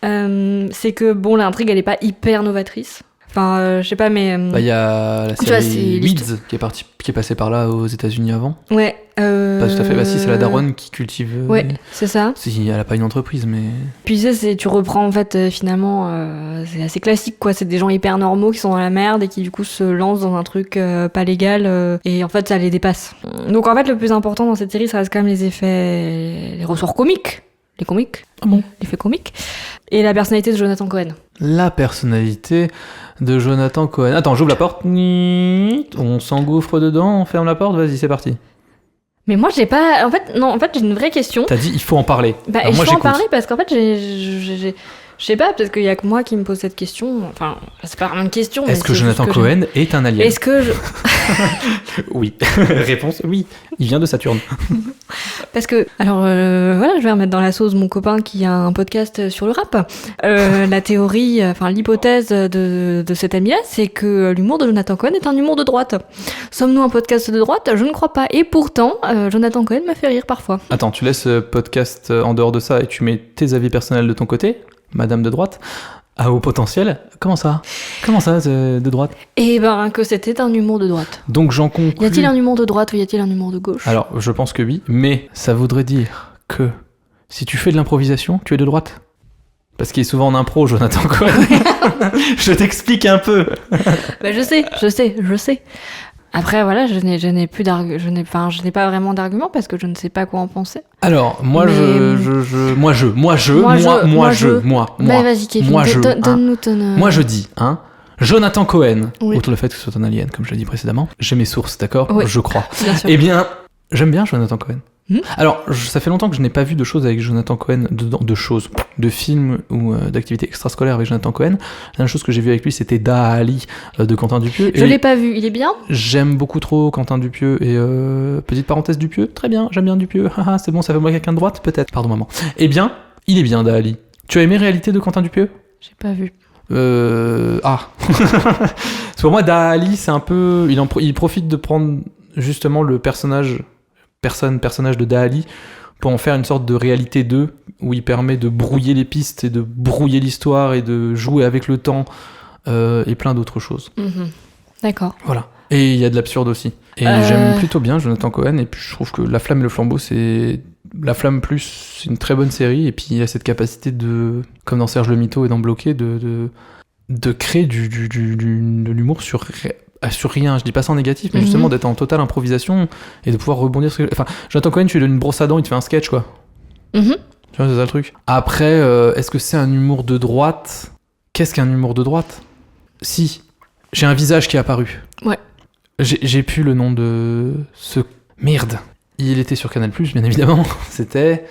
c'est que bon, l'intrigue, elle est pas hyper novatrice. Enfin, je sais pas, mais... Bah, il y a la tu vois, série Weeds qui est passée par là aux États-Unis avant. Ouais. Pas tout à fait. Bah, si, c'est la daronne qui cultive. Ouais, c'est ça. Si, elle a pas une entreprise, mais. Puis tu reprends en fait, finalement, c'est assez classique quoi. C'est des gens hyper normaux qui sont dans la merde et qui du coup se lancent dans un truc pas légal et en fait ça les dépasse. Donc en fait, le plus important dans cette série, ça reste quand même les effets, les ressorts comiques. Les comiques. Ah bon? L'effet comique. Et la personnalité de Jonathan Cohen. La personnalité de Jonathan Cohen. Attends, j'ouvre la porte. On s'engouffre dedans, on ferme la porte, vas-y, c'est parti. Mais moi, j'ai pas... En fait, j'ai une vraie question. T'as dit, il faut en parler. Bah, alors, et moi, je peux en j'écoute. parler parce qu'en fait, je sais pas, peut-être qu'il y a que moi qui me pose cette question. Enfin, c'est pas vraiment une question. Est-ce que Jonathan Cohen est un alien? Est-ce que Oui. Réponse, oui. Il vient de Saturne. Parce que, alors, voilà, je vais remettre dans la sauce mon copain qui a un podcast sur le rap. La théorie, enfin, l'hypothèse de cet ami-là, c'est que l'humour de Jonathan Cohen est un humour de droite. Sommes-nous un podcast de droite? Je ne crois pas. Et pourtant, Jonathan Cohen m'a fait rire parfois. Attends, tu laisses podcast en dehors de ça et tu mets tes avis personnels de ton côté, madame de droite, à haut potentiel. Comment ça, c'est de droite? Eh ben, que c'était un humour de droite. Donc j'en conclus... Y a-t-il un humour de droite ou y a-t-il un humour de gauche? Alors, je pense que oui, mais ça voudrait dire que si tu fais de l'improvisation, tu es de droite. Parce qu'il est souvent en impro, Jonathan Cohen. Je t'explique un peu. Bah, je sais. Après, voilà, je n'ai pas vraiment d'argument parce que je ne sais pas quoi en penser. Alors, moi, Mais... moi. Bah, vas-y, Kevin, donne-nous ton... Moi, je dis, hein, Jonathan Cohen, Oui. outre le fait que ce soit un alien, comme je l'ai dit précédemment, j'ai mes sources, d'accord ? Oui. Je crois. Bien sûr. Eh bien, j'aime bien Jonathan Cohen. Hmm. Alors, ça fait longtemps que je n'ai pas vu de choses avec Jonathan Cohen, de films ou d'activités extrascolaires avec Jonathan Cohen. La dernière chose que j'ai vu avec lui, c'était Dali de Quentin Dupieux. Je l'ai pas vu, il est bien ? J'aime beaucoup trop Quentin Dupieux et petite parenthèse Dupieux, très bien, j'aime bien Dupieux. Haha, c'est bon, ça fait moi quelqu'un de droite, peut-être. Pardon maman. Eh bien, il est bien Dali. Tu as aimé Réalité de Quentin Dupieux ? J'ai pas vu. Parce que pour moi, Dali, c'est un peu, il profite de prendre justement le personnage de Dali pour en faire une sorte de réalité 2 où il permet de brouiller les pistes et de brouiller l'histoire et de jouer avec le temps et plein d'autres choses. Mhm. D'accord. Voilà. Et il y a de l'absurde aussi. Et j'aime plutôt bien Jonathan Cohen, et puis je trouve que La Flamme et le Flambeau, c'est... La Flamme plus, c'est une très bonne série, et puis il a cette capacité de, comme dans Serge le Mito et dans Bloqué, de créer de l'humour sur rien. Je dis pas ça en négatif, mais justement d'être en totale improvisation et de pouvoir rebondir sur... Enfin, Jonathan Cohen, tu lui donnes une brosse à dents, il te fait un sketch, quoi. Tu vois, c'est ça le truc. Après, est-ce que c'est un humour de droite ? Qu'est-ce qu'un humour de droite ? Si, j'ai un visage qui est apparu. Ouais. J'ai plus le nom de ce... Merde. Il était sur Canal+, bien évidemment. C'était...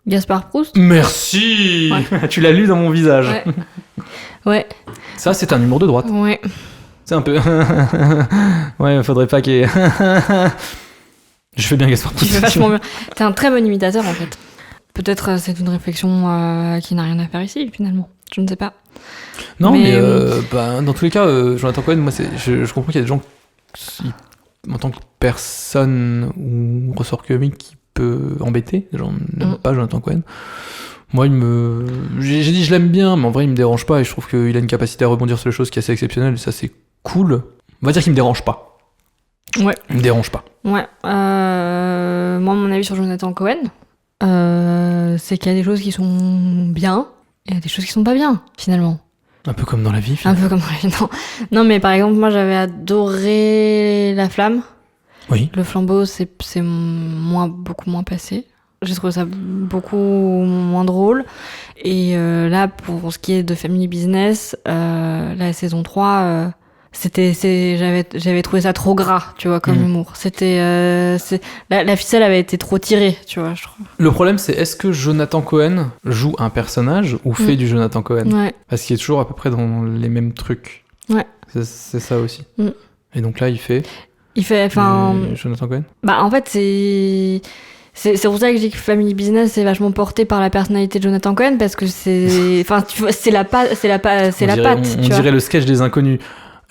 Gaspard Proust ? Merci. Ouais. Tu l'as lu dans mon visage. Ouais. Ouais. Ça, c'est un humour de droite. Ouais. C'est un peu... ouais, faudrait pas qu'il y ait... Je fais bien Gaspard Tu Proust. fais vachement bien. T'es un très bon imitateur, en fait. Peut-être c'est une réflexion qui n'a rien à faire ici, finalement. Je ne sais pas. Non, mais Mais, dans tous les cas, Jonathan Cohen, moi, je comprends qu'il y a des gens qui, en tant que personne ou ressort comique, qui peut embêter. Les gens n'aiment pas Jonathan Cohen. Moi, j'ai dit je l'aime bien, mais en vrai, il me dérange pas, et je trouve qu'il a une capacité à rebondir sur les choses qui est assez exceptionnelle, et ça, c'est cool. On va dire qu'il me dérange pas. Ouais. Il me dérange pas. Ouais. Moi, mon avis sur Jonathan Cohen, c'est qu'il y a des choses qui sont bien, et il y a des choses qui sont pas bien, finalement. Un peu comme dans la vie, Un finalement. peu comme dans la vie, non. Non, mais par exemple, moi, j'avais adoré La Flamme. Oui. Le Flambeau, c'est beaucoup moins passé. J'ai trouvé ça beaucoup moins drôle. Et là, pour ce qui est de Family Business, la saison 3, j'avais trouvé ça trop gras, tu vois, comme humour. La ficelle avait été trop tirée, tu vois, je trouve. Le problème, c'est est-ce que Jonathan Cohen joue un personnage ou fait du Jonathan Cohen ? Ouais. Parce qu'il est toujours à peu près dans les mêmes trucs. Ouais. C'est ça aussi. Mm. Et donc là, il fait Jonathan Cohen ? Bah, en fait, c'est pour ça que je dis que Family Business c'est vachement porté par la personnalité de Jonathan Cohen, parce que enfin, tu vois, c'est la patte, On tu vois. dirait le sketch des Inconnus.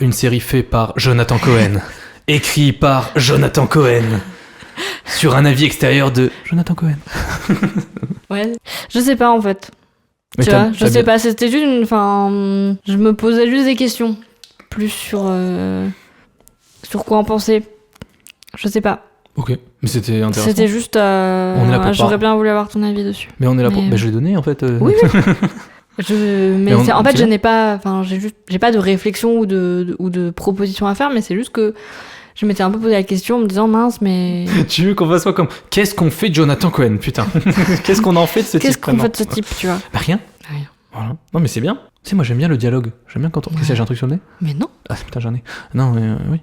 Une série faite par Jonathan Cohen. Écrit par Jonathan Cohen. Sur un avis extérieur de Jonathan Cohen. Ouais. Je sais pas, en fait. Mais Tu vois, je sais pas, c'était juste enfin, je me posais juste des questions. Plus sur quoi en penser. Je sais pas. Ok, mais c'était intéressant. C'était juste. On est là pour j'aurais bien voulu avoir ton avis dessus. Mais on est là pour... Mais, Bah, je l'ai donné, en fait. Oui, oui. En fait, c'est je n'ai pas. Enfin, j'ai pas de réflexion ou de proposition à faire, mais c'est juste que je m'étais un peu posé la question en me disant mince, mais. Tu veux qu'on fasse quoi comme... Qu'est-ce qu'on fait de Jonathan Cohen, putain? Qu'est-ce qu'on en fait de ce type? Qu'est-ce qu'on fait de ce type, tu vois? Bah, rien. Rien. Voilà. Non, mais c'est bien. Tu sais, moi, j'aime bien le dialogue. J'aime bien quand on... Qu'est-ce que j'ai un truc sur le nez? Mais non. Ah, putain, j'en ai. Non, mais oui.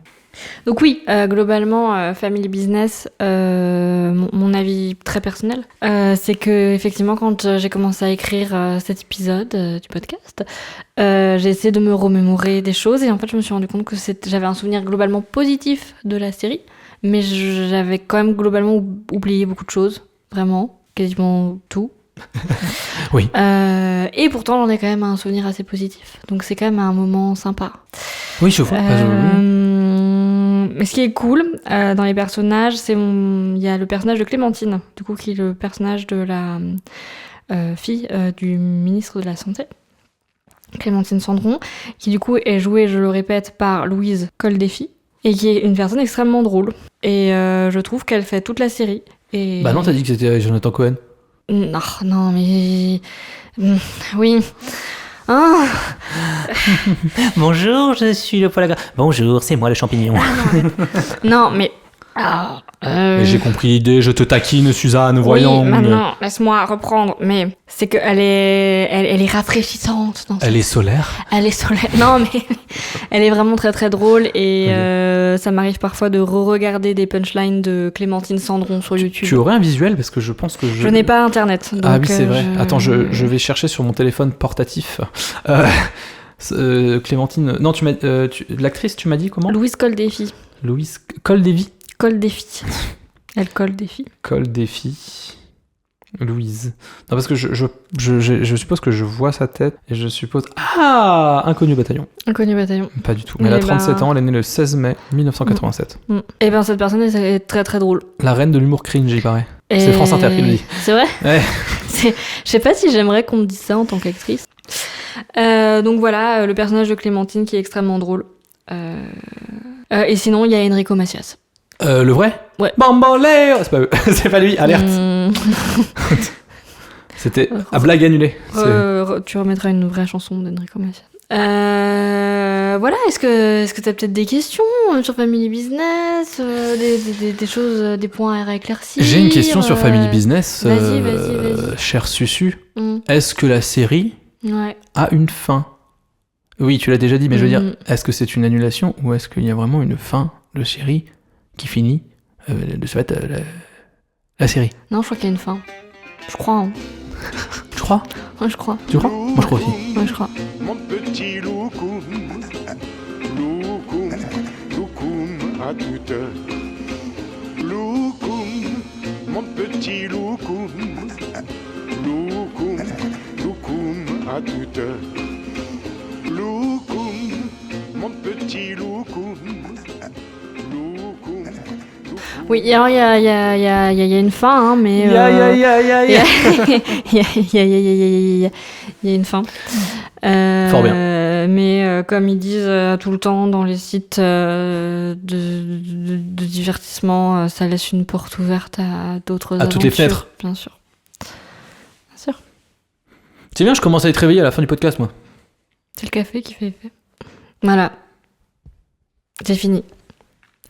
Donc oui, globalement, Family Business, mon avis très personnel, c'est que effectivement, quand j'ai commencé à écrire cet épisode du podcast, j'ai essayé de me remémorer des choses, et en fait, je me suis rendu compte que j'avais un souvenir globalement positif de la série, mais j'avais quand même globalement oublié beaucoup de choses, vraiment, quasiment tout. Oui. Et pourtant, j'en ai quand même un souvenir assez positif, donc c'est quand même un moment sympa. Oui, je vois. Mais ce qui est cool dans les personnages, il y a le personnage de Clémentine, du coup, qui est le personnage de la fille du ministre de la Santé, Clémentine Sandron, qui du coup est jouée, je le répète, par Louise Coldefy, et qui est une personne extrêmement drôle. Et je trouve qu'elle fait toute la série. Et... Bah non, t'as dit que c'était Jonathan Cohen. Non, mais... Oui... Ah. Bonjour, je suis le poil à gras. Bonjour, c'est moi le champignon. Non, mais Mais j'ai compris l'idée, je te taquine, Suzanne, voyons. Oui, maintenant, laisse-moi reprendre. Mais c'est qu'elle elle est rafraîchissante. Elle est solaire. Elle est solaire. Non, mais elle est vraiment très très drôle. Et ça m'arrive parfois de re-regarder des punchlines de Clémentine Cendron sur YouTube. Tu aurais un visuel parce que je pense que Je n'ai pas internet. Donc ah oui, c'est vrai. Attends, je vais chercher sur mon téléphone portatif. Clémentine. Non, l'actrice, tu m'as dit comment ? Louise Coldefi. Louise Coldefi. Coldefi. Elle colle des filles. Coldefi. Louise. Non, parce que je suppose que je vois sa tête et je suppose. Ah, Inconnu Bataillon. Inconnu Bataillon. Pas du tout. Mais elle a 37 ans, elle est née le 16 mai 1987. Et ben cette personne est très très drôle. La reine de l'humour cringe, il paraît. C'est France Inter qui le dit. C'est vrai ? Ouais. Je sais pas si j'aimerais qu'on me dise ça en tant qu'actrice. Donc voilà, le personnage de Clémentine qui est extrêmement drôle. Et sinon, il y a Enrico Macias. Le vrai ? Ouais. Bamboleo. C'est pas lui, alerte. C'était à blague annulée. Tu remettras une vraie chanson d'Enrico Macias. Voilà, est-ce que t'as peut-être des questions sur Family Business, des choses, des points à éclaircir ? J'ai une question sur Family Business. Vas-y. Cher Susu, est-ce que la série a une fin ? Oui, tu l'as déjà dit, mais je veux dire, est-ce que c'est une annulation ou est-ce qu'il y a vraiment une fin de série qui finit de ce fait la série ? Non, je crois qu'il y a une fin. Je crois. Hein. Tu crois ? Ouais, je crois. Tu crois ? Moi, je crois aussi. Ouais, je crois. Mon petit loukoum, loukoum, loukoum à toute heure. Loukoum, mon petit loukoum, loukoum, loukoum à toute heure. Loukoum, mon petit loukoum, loukoum. Oui, alors il y a une fin, hein, mais... Il y a une fin. Fort bien. Mais comme ils disent tout le temps dans les sites de divertissement, ça laisse une porte ouverte à d'autres aventures. À toutes les fenêtres. Bien sûr. Bien sûr. C'est bien, je commence à être réveillé à la fin du podcast, moi. C'est le café qui fait effet. Voilà. C'est fini.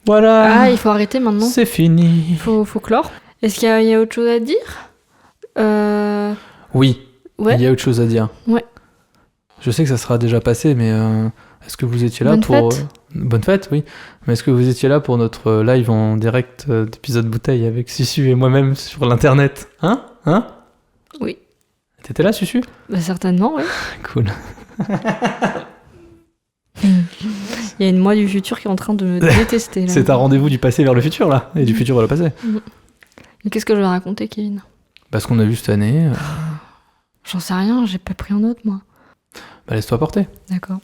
Voilà. Ah, il faut arrêter maintenant. C'est fini. Il faut clore. Est-ce qu'il y a autre chose à dire ? Oui. Ouais. Il y a autre chose à dire. Ouais. Je sais que ça sera déjà passé, mais est-ce que vous étiez là Bonne pour... fête. Bonne fête, oui. Mais est-ce que vous étiez là pour notre live en direct d'épisode bouteille avec Susu et moi-même sur l'internet ? Hein ? Oui. T'étais là, Susu ? Bah, certainement, oui. Cool. Il y a une moi du futur qui est en train de me détester. Là. C'est un rendez-vous du passé vers le futur, là. Et du futur vers le passé. Et qu'est-ce que je vais raconter, Kevin ? Bah, ce qu'on a vu cette année. J'en sais rien, j'ai pas pris en note, moi. Bah, laisse-toi porter. D'accord.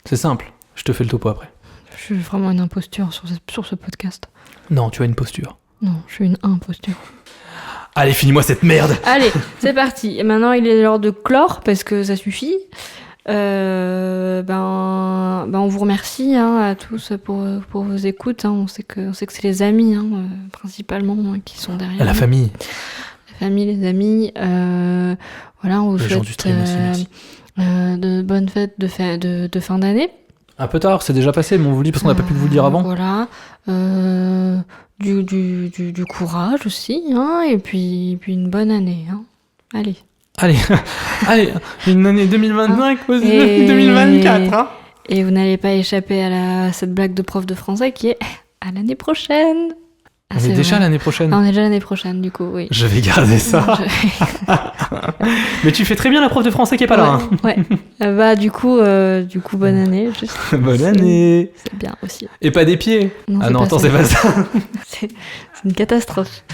C'est simple. Je te fais le topo après. Je suis vraiment une imposture sur ce podcast. Non, tu as une posture. Non, je suis une imposture. Allez, finis-moi cette merde. Allez, c'est parti. Et maintenant, il est l'heure de clore, parce que ça suffit. On vous remercie à tous pour vos écoutes. On sait que c'est les amis, principalement, qui sont derrière. La famille. La famille, les amis. Voilà, on vous les souhaite gens du stream aussi, merci. de bonnes fêtes de fin d'année. Un peu tard, c'est déjà passé, mais on vous le dit parce qu'on n'a pas pu vous le dire avant. Voilà. Du courage aussi, et puis une bonne année. Allez. Allez, une année 2025 aussi, 2024. Et vous n'allez pas échapper à cette blague de prof de français qui est à l'année prochaine. On est déjà l'année prochaine. On est déjà l'année prochaine, du coup, oui. Je vais garder ça. Mais tu fais très bien la prof de français qui est pas là. Ouais. Du coup, bonne année. Juste. Bonne année. C'est bien aussi. Et pas des pieds. Non, c'est pas ça. C'est une catastrophe.